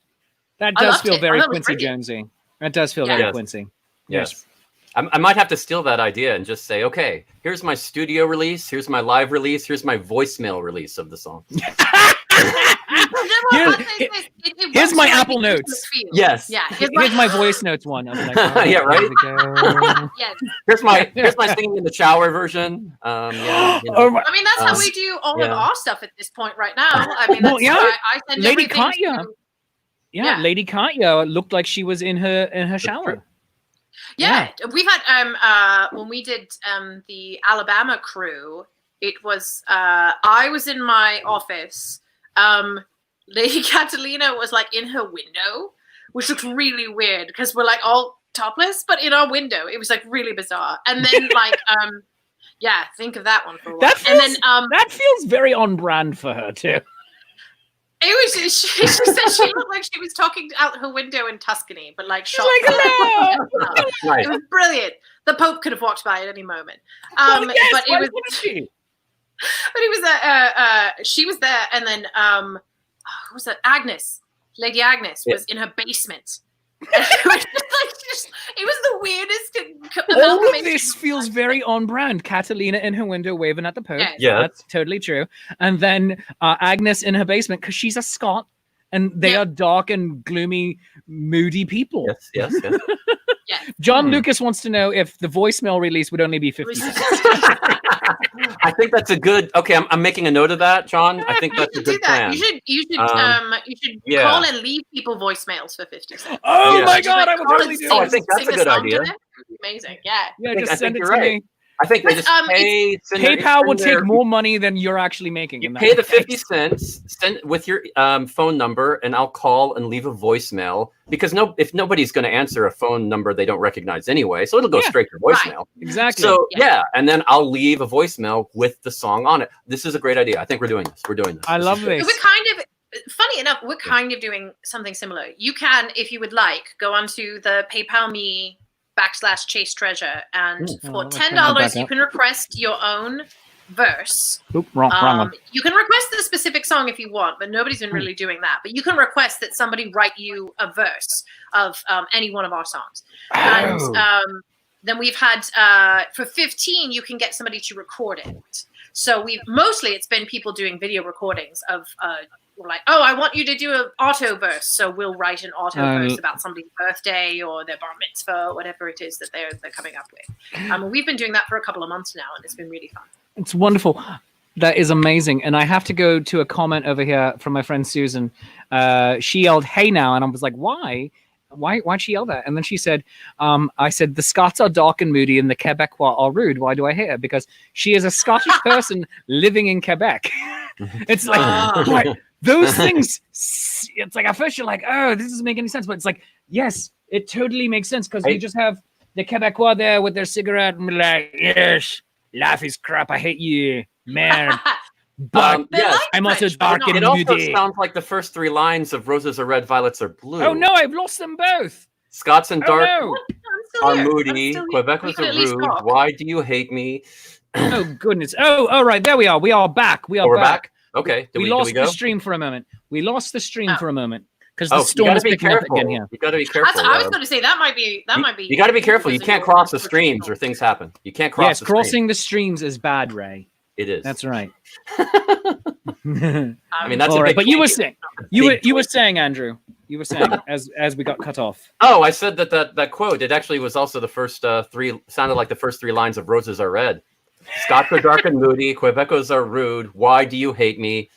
That does feel very Quincy Jonesy. That does feel very Quincy. Yes. I might have to steal that idea and just say, okay, here's my studio release, here's my live release, here's my voicemail release of the song. Here's my Apple Notes. Yes. Yeah. Here's my voice notes one. I'm like, yeah, right. Yes. Here's my singing in the shower version. I mean, that's how we do all of our stuff at this point right now. I mean, I send Lady Katya. Lady Katya looked like she was in her shower. Yeah, we've had when we did the Alabama crew, it was I was in my office. Lady Catalina was in her window, which looked really weird because we're all topless, but in our window, it was really bizarre. And then think of that one for a while. That feels very on brand for her too. It was. She said she looked like she was talking out her window in Tuscany, but shot. Right. It was brilliant. The Pope could have walked by at any moment. But it was. But it was she was there, and then who was that? Agnes, Lady Agnes, was in her basement. It was the weirdest. All of this feels very on brand. Catalina in her window waving at the Pope. Yeah, that's totally true. And then Agnes in her basement because she's a Scot, and they are dark and gloomy, moody people. Yes. Yeah. John Lucas wants to know if the voicemail release would only be 50 cents. I think that's a good. Okay, I'm making a note of that, John. I think that's a good plan. You should call and leave people voicemails for 50 cents. Oh my God, I will totally do. Oh, I think that's a good idea. Amazing, yeah. Yeah, just send it to me. I think they just pay. PayPal will take more money than you're actually making. You pay the 50 cents, send with your phone number, and I'll call and leave a voicemail. Because if nobody's going to answer a phone number they don't recognize anyway, so it'll go straight to voicemail. Right. Exactly. So and then I'll leave a voicemail with the song on it. This is a great idea. I think we're doing this. I love this. We're kind of, funny enough, we're kind of doing something similar. You can, if you would like, go onto the PayPal me /Chaste Treasure, and for $10 you can request your own verse. Wrong one. You can request the specific song if you want, but nobody's been really doing that. But you can request that somebody write you a verse of any one of our songs. And then we've had for 15 you can get somebody to record it. So mostly it's been people doing video recordings of we're like, I want you to do an auto verse. So we'll write an auto verse about somebody's birthday or their bar mitzvah, or whatever it is that they're coming up with. We've been doing that for a couple of months now, and it's been really fun. It's wonderful. That is amazing. And I have to go to a comment over here from my friend Susan. She yelled, "Hey now," and I was like, why? Why'd she yell that? And then she said, I said, the Scots are dark and moody and the Quebecois are rude. Why do I hate her? Because she is a Scottish person living in Quebec. It's like, right, those things, it's like at first you're like, this doesn't make any sense. But it's like, yes, it totally makes sense because we just have the Quebecois there with their cigarette and be like, yes, life is crap. I hate you, man. But I'm also dark and moody. It also sounds like the first three lines of Roses Are Red, Violets Are Blue. Oh no, I've lost them both. Scots and dark are moody. Quebecers are rude. Why do you hate me? Oh goodness. Oh, all right. There we are. We are back. We're back. Okay. We lost the stream for a moment. Because the storm is picking up again here. You got to be careful. I was going to say that might be. You got to be careful. You can't cross the streams or things happen. You can't cross. Yes, crossing the streams is bad, Ray. It is. That's right. I mean, that's all right. But you were saying, you were saying, Andrew. You were saying as we got cut off. Oh, I said that quote. It actually was also the first three. Sounded like the first three lines of Roses Are Red. Scots are dark and moody. Quebecos are rude. Why do you hate me?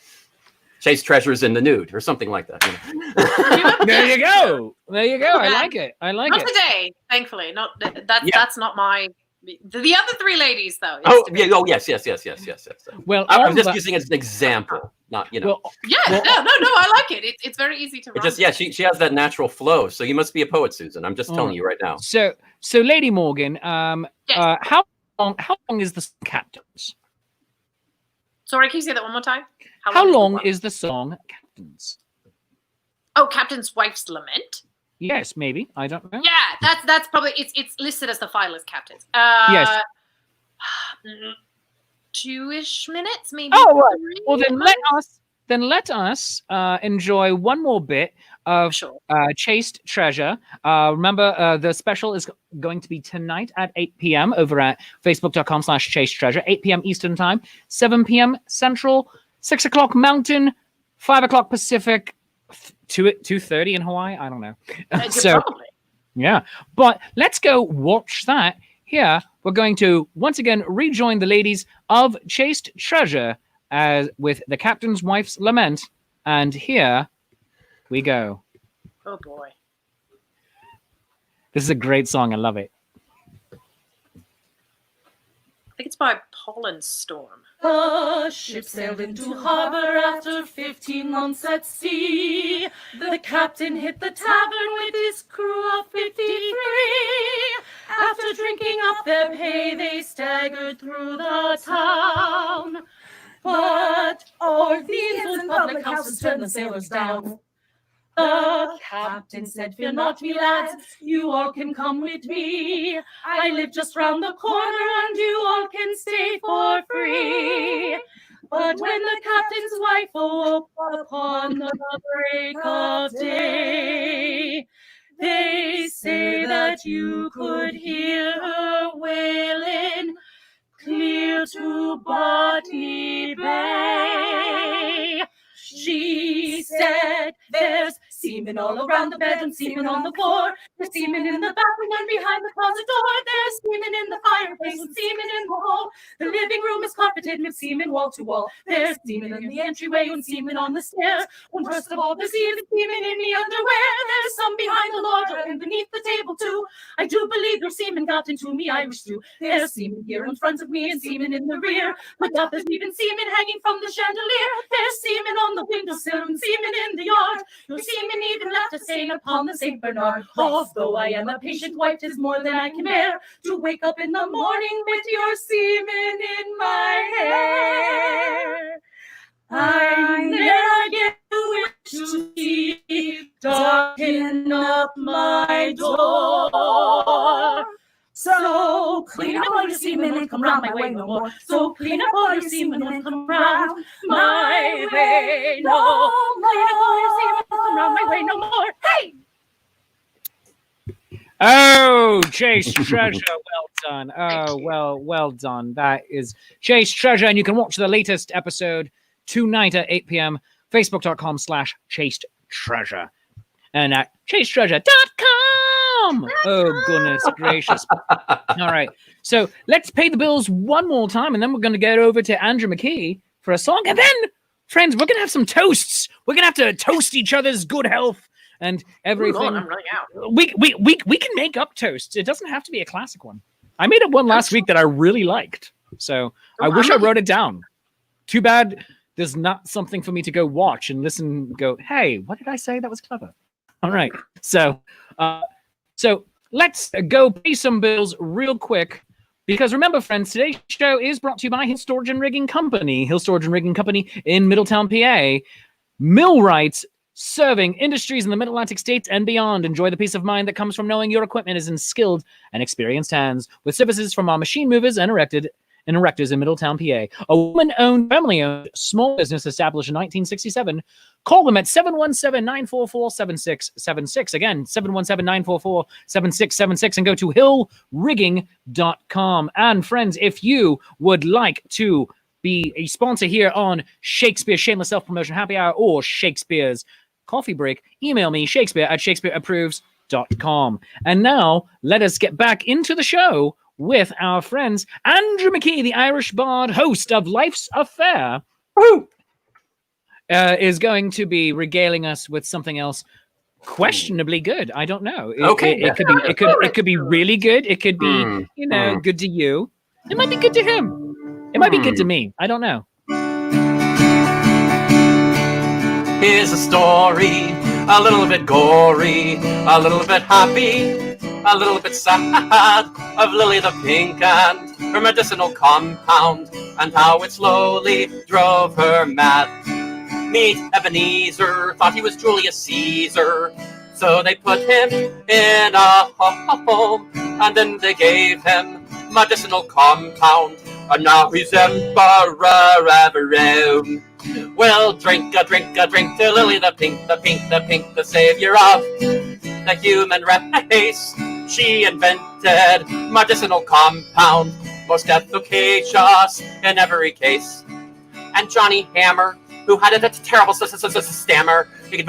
Chase treasures in the nude, or something like that. You know? There you go. I like it. Not today, thankfully. That's not my. The other three ladies, though. Yes. Well, I was just using it as an example, not no, I like it. It's very easy to. She has that natural flow. So you must be a poet, Susan. I'm just telling you right now. So Lady Morgan, how long is the Captains? Sorry, can you say that one more time? How long is the song Captains? Oh, Captain's Wife's Lament. Yes, maybe. I don't know. Yeah, that's probably it's listed as the file as Captains. Yes. 2-ish minutes, maybe. Oh, right. Well, then let us enjoy one more bit of Chaste Treasure. Remember, the special is going to be tonight at 8 p.m. over at facebook.com/Chaste Treasure, 8 p.m. Eastern Time, 7 p.m. Central, 6 o'clock Mountain, 5 o'clock Pacific, 2:30 in Hawaii. I don't know. Probably. Yeah, but let's go watch that. Here, we're going to once again rejoin the ladies of Chaste Treasure with the Captain's Wife's Lament, and here we go. Oh boy, this is a great song. I love it. I think it's by Pollen Storm. The ship sailed into harbor after 15 months at sea. The captain hit the tavern with his crew of 53. After drinking up their pay, they staggered through the town. But thieves and public houses turned the sailors down. The captain said, "Fear not, me lads, you all can come with me. I live just round the corner and you all can stay for free." But when the captain's wife awoke upon the break of day, they say that you could hear her wailing clear to Botany Bay. She said, "There semen all around the bed and semen on the floor. There's semen in the bathroom and behind the closet door. There's semen in the fireplace and semen in the hall. The living room is carpeted with semen wall to wall. There's semen in the entryway and semen on the stairs. And worst of all, there's even semen in the underwear. There's some behind the lauder and beneath the table too. I do believe your semen got into me Irish stew. There's semen here in front of me and semen in the rear. But now there's even semen hanging from the chandelier. There's semen on the windowsill and semen in the yard. Your semen even left a stain upon the St. Bernard. Although I am a patient wife, 'tis more than I can bear to wake up in the morning with your semen in my hair. I never get the wish to see darken up my door. So clean up all your semen and come round my way no more. So clean up all your semen and come round my way no more. Clean up all your semen and come round my way no more. Hey! Oh, Chaste Treasure, well done. Oh, well done. That is Chaste Treasure, and you can watch the latest episode tonight at 8 p.m. Facebook.com/Chaste Treasure. And at chasetreasure.com. Oh, goodness gracious. All right. So let's pay the bills one more time, and then we're going to get over to Andrew McKee for a song. And then, friends, we're going to have some toasts. We're going to have to toast each other's good health and everything. Ooh, Lord, I'm running out. We can make up toasts. It doesn't have to be a classic one. I made up one last week that I really liked. So I wish I wrote it down. Too bad there's not something for me to go watch and listen and go, hey, what did I say? That was clever. All right. So let's go pay some bills real quick. Because remember, friends, today's show is brought to you by Hill Storage and Rigging Company. Hill Storage and Rigging Company in Middletown, PA. Millwrights serving industries in the Mid-Atlantic states and beyond. Enjoy the peace of mind that comes from knowing your equipment is in skilled and experienced hands. With services from our machine movers and erectors in Middletown, PA. A woman-owned, family-owned small business established in 1967. Call them at 717-944-7676. Again, 717-944-7676, and go to hillrigging.com. And friends, if you would like to be a sponsor here on Shakespeare's Shameless Self-Promotion Happy Hour or Shakespeare's Coffee Break, email me, shakespeare@shakespeareapproves.com. And now, let us get back into the show with our friends Andrew McKee, the Irish bard, host of Life's a Faire, is going to be regaling us with something else questionably good. I don't know. It could be really good. It could be, good to you. It might be good to him. It might be good to me. I don't know. Here's a story, a little bit gory, a little bit happy, a little bit sad, of Lily the Pink and her medicinal compound, and how it slowly drove her mad. Meet Ebenezer, thought he was Julius Caesar, so they put him in a home, and then they gave him medicinal compound, and now he's emperor of Rome. Well, drink a drink to Lily the Pink, the savior of the human race. She invented medicinal compound, most efficacious in every case. And Johnny Hammer, who had a terrible stammer, he could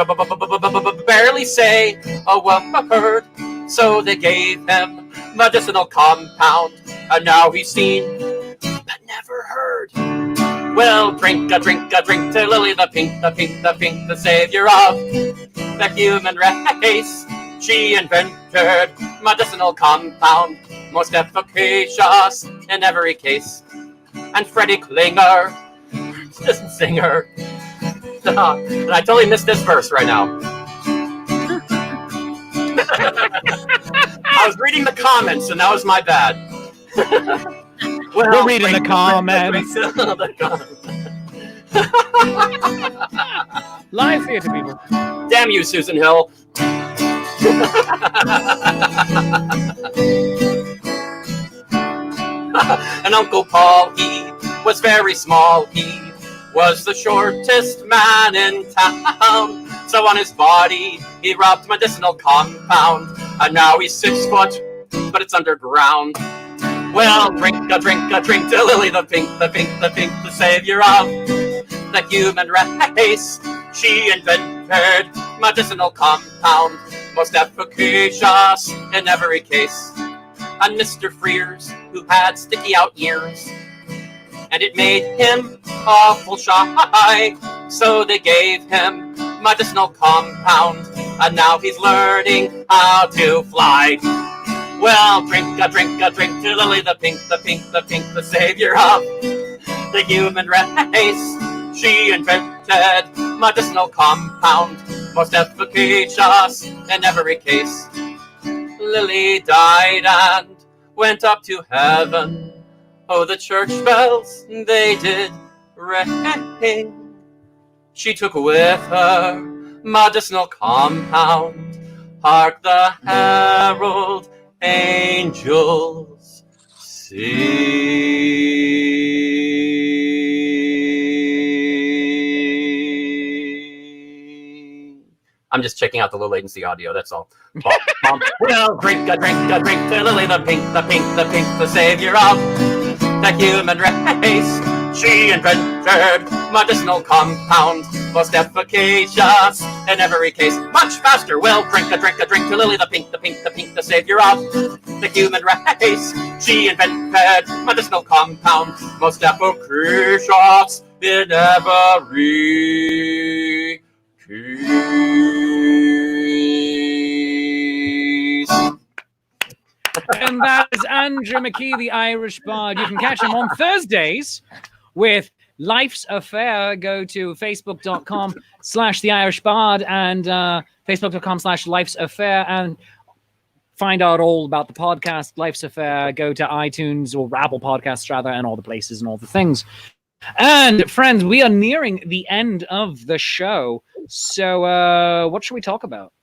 barely say a word, so they gave him medicinal compound, and now he's seen but never heard. Well, drink a drink to Lily the Pink, the savior of the human race. She invented medicinal compound, most efficacious in every case. And Freddie Klinger, this singer, and I totally missed this verse right now. I was reading the comments, and that was my bad. We're reading the comments. Live theater, people. Damn you, Susan Hill. And Uncle Paul, he was very small. He was the shortest man in town. So on his body, he rubbed medicinal compound. And now he's 6 foot, but it's underground. Well, drink a drink to Lily the Pink, the savior of the human race. She invented medicinal compound, most efficacious in every case. And Mr. Frears, who had sticky out ears, and it made him awful shy, so they gave him medicinal compound, and now he's learning how to fly. Well, drink a drink to Lily the pink, the savior of the human race. She invented medicinal compound, most efficacious in every case. Lily died and went up to heaven. Oh, the church bells, they did ring. She took with her medicinal compound. Hark the herald angels sing. I'm just checking out the low latency audio, that's all. Well, drink a drink to Lily the pink, the savior of the human race. She invented medicinal compound, most efficacious in every case. Much faster. Well, drink a drink to Lily the pink, the savior of the human race. She invented medicinal compound, most efficacious in every case. And that is Andrew McKee, the Irish Bard. You can catch him on Thursdays with Life's Affair. Go to facebook.com/the Irish Bard and facebook.com/Life's Affair and find out all about the podcast, Life's Affair. Go to iTunes or Apple Podcasts, rather, and all the places and all the things. And friends, we are nearing the end of the show. So what should we talk about?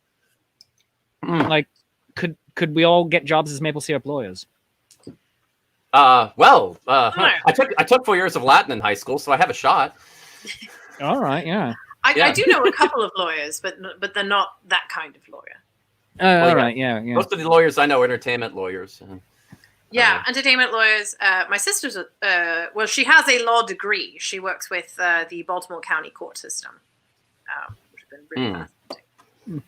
Like, could we all get jobs as maple syrup lawyers? I took 4 years of Latin in high school, so I have a shot. All right, yeah. I do know a couple of lawyers, but they're not that kind of lawyer. All right, yeah. Most of the lawyers I know are entertainment lawyers. Yeah, entertainment lawyers. My sister's, she has a law degree. She works with the Baltimore County court system, which has been really fascinating.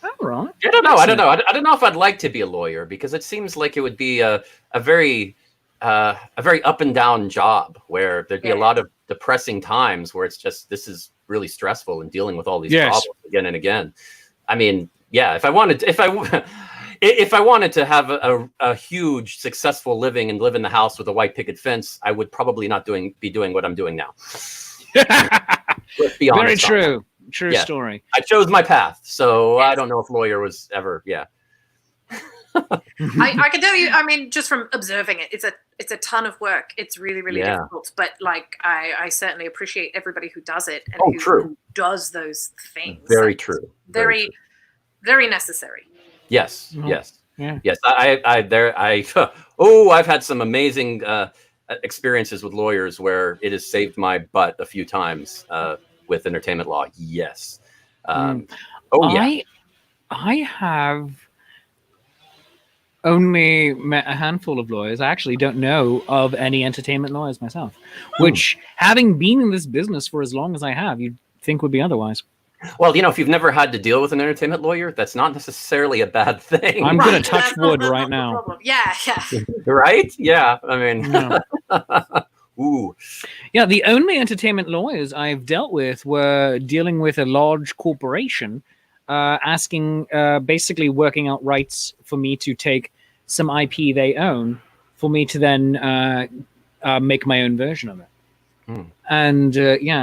All right. I don't know. I don't know if I'd like to be a lawyer, because it seems like it would be a very up and down job where there'd be a lot of depressing times where it's just, this is really stressful and dealing with all these problems again and again. I mean, yeah, if I wanted to have a huge successful living and live in the house with a white picket fence, I would probably not be doing what I'm doing now. Let's be honest. Very true. True story. I chose my path, so I don't know if lawyer was ever. I can tell you, I mean, just from observing it, it's a ton of work. It's really, really difficult. But like, I certainly appreciate everybody who does it and who does those things. Very true. Very necessary. Yes. Mm-hmm. Yes. Yeah. Yes. I've had some amazing experiences with lawyers where it has saved my butt a few times with entertainment law. Yes. I have only met a handful of lawyers. I actually don't know of any entertainment lawyers myself, which, having been in this business for as long as I have, you'd think would be otherwise. Well, if you've never had to deal with an entertainment lawyer, that's not necessarily a bad thing. I'm going to touch wood right now. Yeah. Right? Yeah. I mean, ooh. Yeah, the only entertainment lawyers I've dealt with were dealing with a large corporation, asking, basically working out rights for me to take some IP they own for me to then make my own version of it. And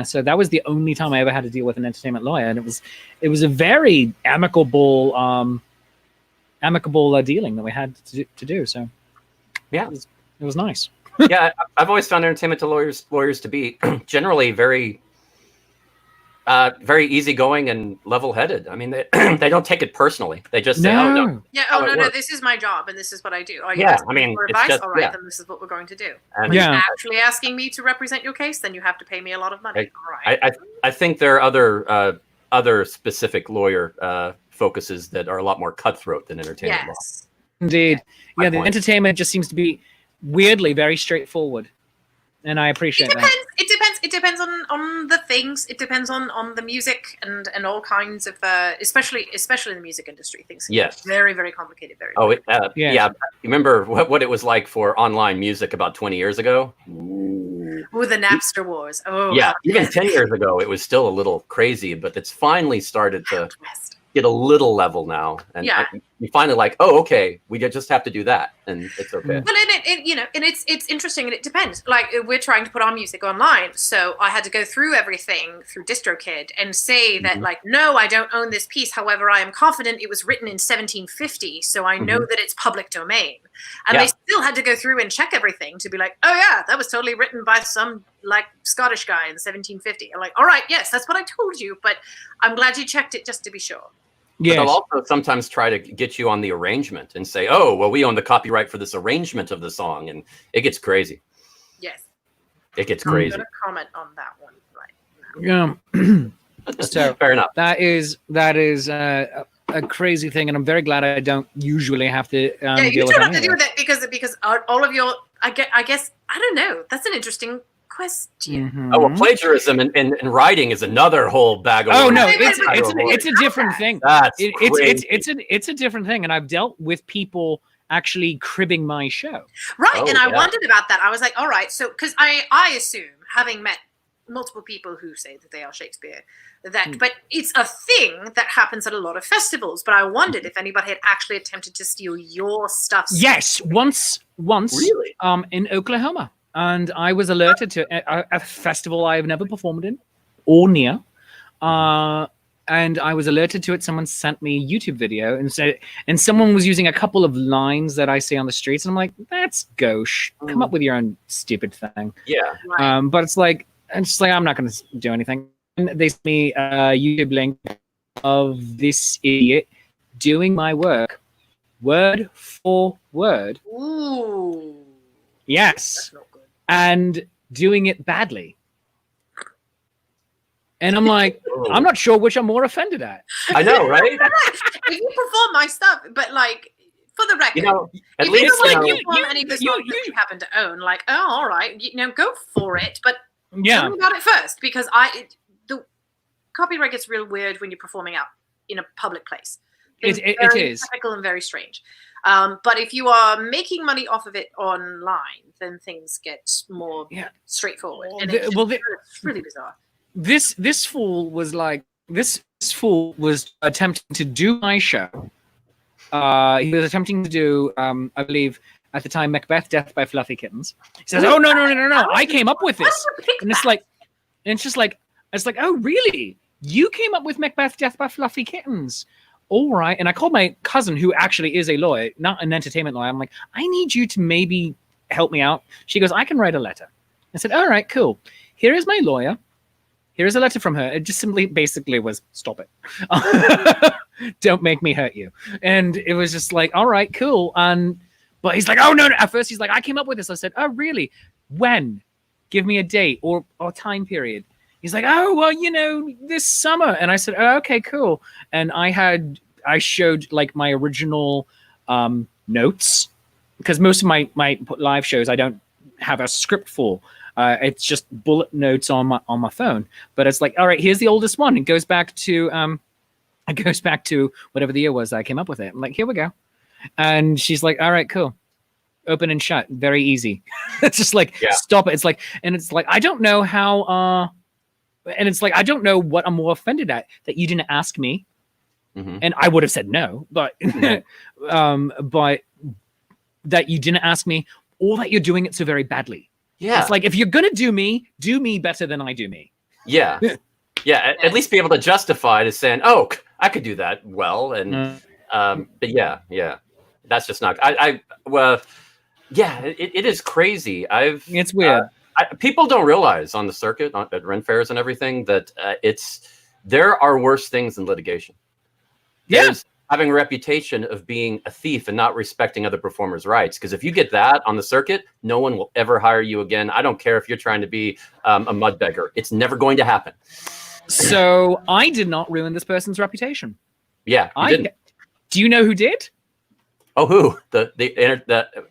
so that was the only time I ever had to deal with an entertainment lawyer, and it was a very amicable dealing that we had to do. So yeah, it was nice. Yeah, I've always found entertainment lawyers to be generally very easygoing and level-headed. I mean, they don't take it personally. They just say, "Oh no, no, this is my job and this is what I do." Oh, yeah, I mean, for advice. All right, then this is what we're going to do. And when you're actually asking me to represent your case, then you have to pay me a lot of money. All right. I think there are other specific lawyer focuses that are a lot more cutthroat than entertainment law. Indeed. Yeah, the entertainment just seems to be weirdly very straightforward. and I appreciate it depends. that. It depends on the things. It depends on the music and all kinds of, especially in the music industry, things. Yes. Very, very complicated. Very. Oh, Yeah. You remember what it was like for online music about 20 years ago? Ooh, the Napster wars. Oh, yeah. Even 10 years ago, it was still a little crazy, but it's finally started to West. get a little level now, and you finally like, oh, okay, we just have to do that, and it's okay. Well, and it's interesting, and it depends. Like, we're trying to put our music online, so I had to go through everything through DistroKid and say that, like, no, I don't own this piece. However, I am confident it was written in 1750, so I know that it's public domain. And they still had to go through and check everything to be like, oh yeah, that was totally written by some like Scottish guy in 1750. I'm like, all right, yes, that's what I told you, but I'm glad you checked it just to be sure. Yes. But they'll also sometimes try to get you on the arrangement and say, oh, well, we own the copyright for this arrangement of the song. And it gets crazy. Yes. It gets crazy. I'm going to comment on that one right now. So fair enough. That is a crazy thing. And I'm very glad I don't usually have to deal with it. You don't have to deal with it because all of your, I guess, I don't know. That's an interesting question. Oh, well, plagiarism and writing is another whole bag of. Oh no, it's a different thing. It's a different thing, and I've dealt with people actually cribbing my show. Right, and I wondered about that. I was like, all right, so because I assume, having met multiple people who say that they are Shakespeare, that but it's a thing that happens at a lot of festivals. But I wondered if anybody had actually attempted to steal your stuff. Yes, once, really, in Oklahoma. And I was alerted to a festival I have never performed in or near. And I was alerted to it. Someone sent me a YouTube video and someone was using a couple of lines that I see on the streets. And I'm like, that's gauche. Come up with your own stupid thing. Yeah. But it's like, I'm not going to do anything. And they sent me a YouTube link of this idiot doing my work word for word. Ooh. Yes. And doing it badly. And I'm like, I'm not sure which I'm more offended at. I know, right? If you perform my stuff, but like, for the record, at least you perform any of the songs that you happen to own, like, oh, all right, go for it. But tell me about it first, because the copyright gets real weird when you're performing out in a public place. It's very technical and very strange. But if you are making money off of it online, then things get more straightforward. And it's really bizarre. This fool was attempting to do my show. He was attempting to do, I believe, at the time, Macbeth, Death by Fluffy Kittens. He says, "Oh no! I came up with this." And it's just like, oh really? You came up with Macbeth, Death by Fluffy Kittens? All right. And I called my cousin, who actually is a lawyer, not an entertainment lawyer. I'm like, I need you to maybe help me out. She goes, I can write a letter. I said, all right, cool. Here is my lawyer. Here is a letter from her. It just basically was, stop it. Don't make me hurt you. And it was just like, all right, cool. But he's like, oh, no. At first, he's like, I came up with this. I said, oh, really? When? Give me a date or time period. He's like, oh, well, this summer. And I said, oh, okay, cool. And I showed like my original notes, because most of my live shows, I don't have a script for. It's just bullet notes on my phone. But it's like, all right, here's the oldest one. It goes back to whatever the year was that I came up with it. I'm like, here we go. And she's like, all right, cool. Open and shut. Very easy. It's just like, stop it. It's like, I don't know how, and it's like, I don't know what I'm more offended at, that you didn't ask me. Mm-hmm. And I would have said no, but but that you didn't ask me, or that you're doing it so very badly. Yeah. It's like, if you're going to do me better than I do me. Yeah. Yeah. At least be able to justify it as saying, oh, I could do that well. And, but yeah. That's just not, it is crazy. It's weird. People don't realize on the circuit at Ren fairs and everything that there are worse things than litigation. There's having a reputation of being a thief and not respecting other performers' rights. Because if you get that on the circuit, no one will ever hire you again. I don't care if you're trying to be a mud beggar. It's never going to happen. So I did not ruin this person's reputation. Yeah, you didn't. Do you know who did? Oh, who? The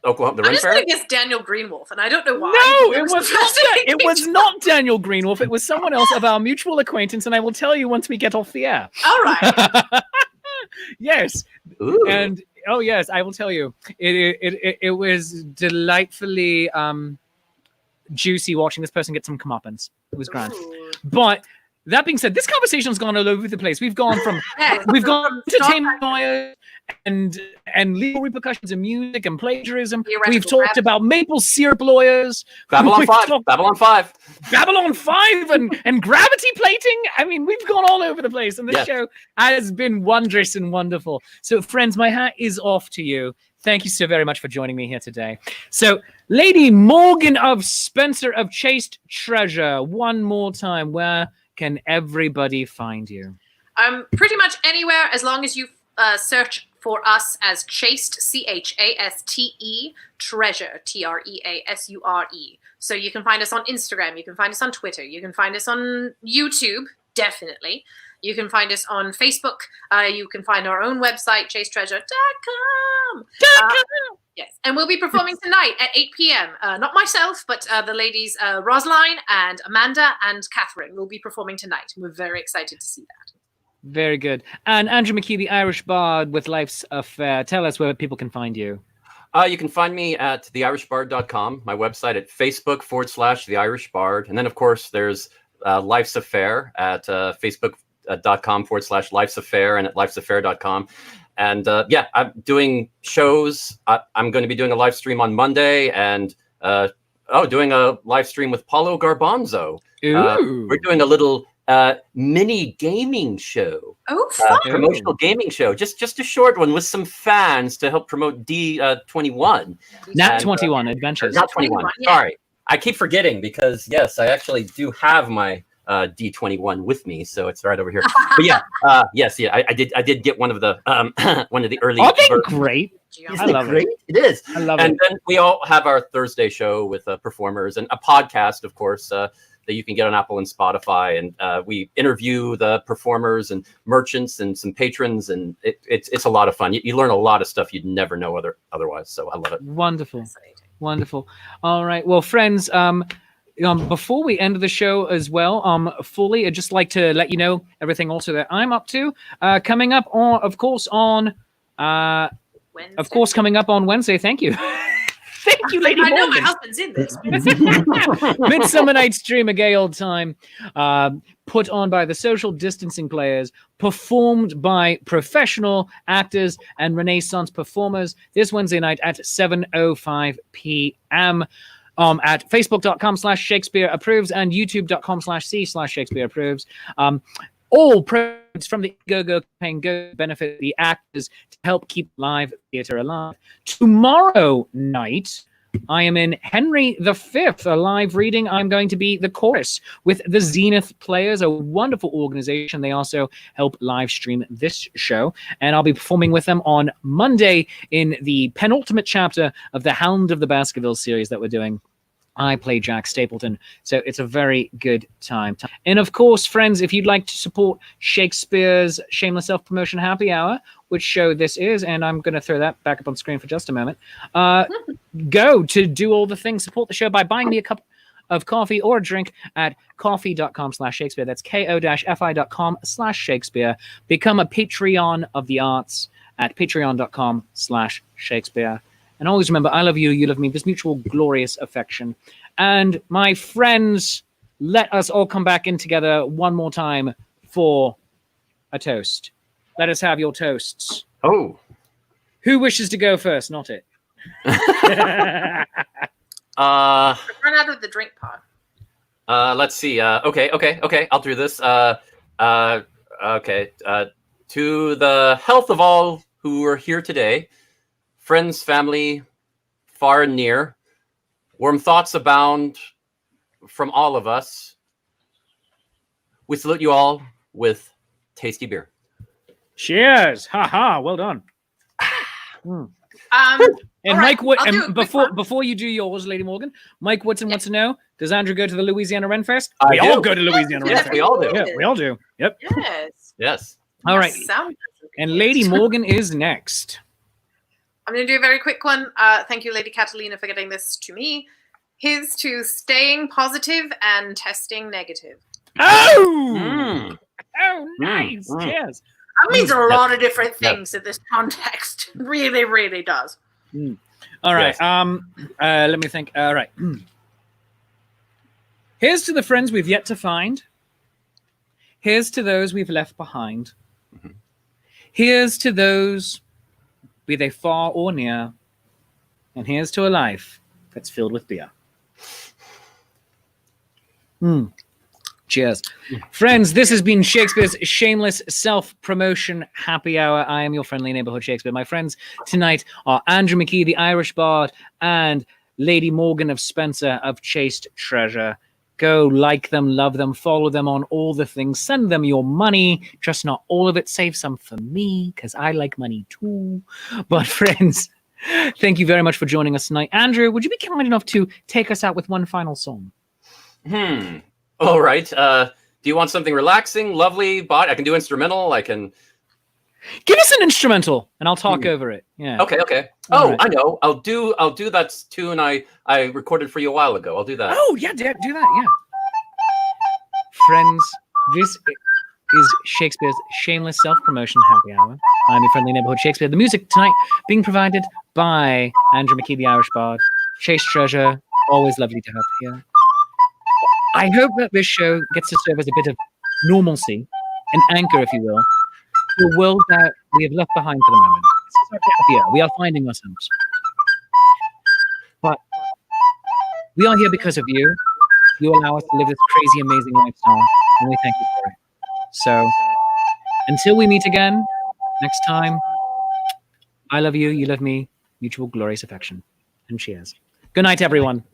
Oklahoma, the I'm Ren just Fair? going to guess Daniel Greenwolf, and I don't know why. No, it was not. It was not Daniel Greenwolf. It was someone else of our mutual acquaintance, and I will tell you once we get off the air. All right. Yes. Ooh. And oh yes, I will tell you. It was delightfully juicy watching this person get some comeuppance. It was grand. Ooh. But that being said, this conversation's gone all over the place. We've gone from entertainment lawyers and legal repercussions and music and plagiarism. We've talked about maple syrup lawyers. Babylon 5. Babylon 5. Babylon 5 and gravity plating. I mean, we've gone all over the place, and this show has been wondrous and wonderful. So, friends, my hat is off to you. Thank you so very much for joining me here today. So, Lady Morgan of Spencer of Chaste Treasure, one more time, where can everybody find you? Pretty much anywhere, as long as you search for us as Chaste, Chaste, Treasure, Treasure. So you can find us on Instagram, you can find us on Twitter, you can find us on YouTube, definitely. You can find us on Facebook. You can find our own website, chasetreasure.com. Yes, and we'll be performing tonight at 8 p.m. Not myself, but the ladies Rosaline and Amanda and Catherine will be performing tonight. We're very excited to see that. Very good. And Andrew McKee, the Irish Bard with Life's Affair. Tell us where people can find you. You can find me at theirishbard.com, my website, at Facebook/The Irish Bard. And then, of course, there's Life's Affair at Facebook.com/Life's Affair and at lifesaffair.com. And I'm doing shows. I'm going to be doing a live stream on Monday and doing a live stream with Paulo Garbanzo. We're doing a little mini gaming show. Oh, fun. Promotional gaming show. Just a short one with some fans to help promote D21. Nat 21 Adventures. Not 21. Yeah. Sorry. I keep forgetting because, yes, I actually do have my D21 with me, so it's right over here. But yeah, I did get one of the early. Oh, they're great. I love it. It is. I love it. And then we all have our Thursday show with performers and a podcast, of course, that you can get on Apple and Spotify. And we interview the performers and merchants and some patrons, and it's a lot of fun. You learn a lot of stuff you'd never know otherwise. So I love it. Wonderful. All right. Well, friends, before we end the show as well, fully, I'd just like to let you know everything also that I'm up to. Coming up on Wednesday. Thank you. Thank you, Lady Morgan. I know my husband's in this. Midsummer Night's Dream, a gay old time, put on by the Social Distancing Players, performed by professional actors and Renaissance performers this Wednesday night at 7:05 p.m. At facebook.com/Shakespeare approves and youtube.com/C/Shakespeare approves. All profits from the Go campaign go benefit the actors to help keep live theatre alive. Tomorrow night, I am in Henry V, a live reading. I'm going to be the chorus with the Zenith Players, a wonderful organization. They also help live stream this show. And I'll be performing with them on Monday in the penultimate chapter of the Hound of the Baskerville series that we're doing. I play Jack Stapleton, so it's a very good time. And of course, friends, if you'd like to support Shakespeare's Shameless Self-Promotion Happy Hour, which show this is, and I'm going to throw that back up on screen for just a moment, go to do all the things, support the show by buying me a cup of coffee or a drink at coffee.com/Shakespeare. That's ko-fi.com/Shakespeare. Become a Patreon of the arts at patreon.com/Shakespeare. And always remember, I love you, you love me, this mutual glorious affection. And my friends, let us all come back in together one more time for a toast. Let us have your toasts. Oh. Who wishes to go first? Not it. Run out of the drink pot. Let's see. Okay. I'll do this. Okay. To the health of all who are here today, friends, family, far and near, warm thoughts abound from all of us. We salute you all with tasty beer. Cheers! Ha! Well done. And Mike Wood, and before you do yours, Lady Morgan, Mike Woodson wants to know: does Andrew go to the Louisiana Ren Fest? We all go to Louisiana Ren Fest. We all do. Yeah, we all do. Yep. Yes. Yes. All right. And Lady Morgan is next. I'm going to do a very quick one. Thank you, Lady Catalina, for getting this to me. Here's to staying positive and testing negative. Oh! Oh, nice. Cheers. That means a lot of different things in this context. Really, really does. All right. Let me think. All right. Here's to the friends we've yet to find. Here's to those we've left behind. Here's to those, be they far or near. And here's to a life that's filled with beer. Cheers. Friends, this has been Shakespeare's Shameless Self-Promotion Happy Hour. I am your friendly neighborhood Shakespeare. My friends tonight are Andrew McKee, the Irish Bard, and Lady Morgan of Spencer of Chaste Treasure. Go like them, love them, follow them on all the things. Send them your money. Just not all of it. Save some for me, because I like money too. But friends, thank you very much for joining us tonight. Andrew, would you be kind enough to take us out with one final song? All right. Do you want something relaxing, lovely? I can do instrumental. I can... Give us an instrumental, and I'll talk over it. Yeah. Okay. Right. I know. I'll do that tune I recorded for you a while ago. I'll do that. Oh yeah, do that. Yeah. Friends, this is Shakespeare's Shameless Self-Promotion Happy Hour. I'm your friendly neighborhood Shakespeare. The music tonight being provided by Andrew McKee, the Irish Bard. Chaste Treasure, always lovely to have here. I hope that this show gets to serve as a bit of normalcy, an anchor, if you will, to a world that we have left behind for the moment. This is our happy hour. We are finding ourselves. But we are here because of you. You allow us to live this crazy, amazing lifestyle, and we thank you for it. So, until we meet again, next time, I love you, you love me, mutual glorious affection. And cheers. Good night, everyone.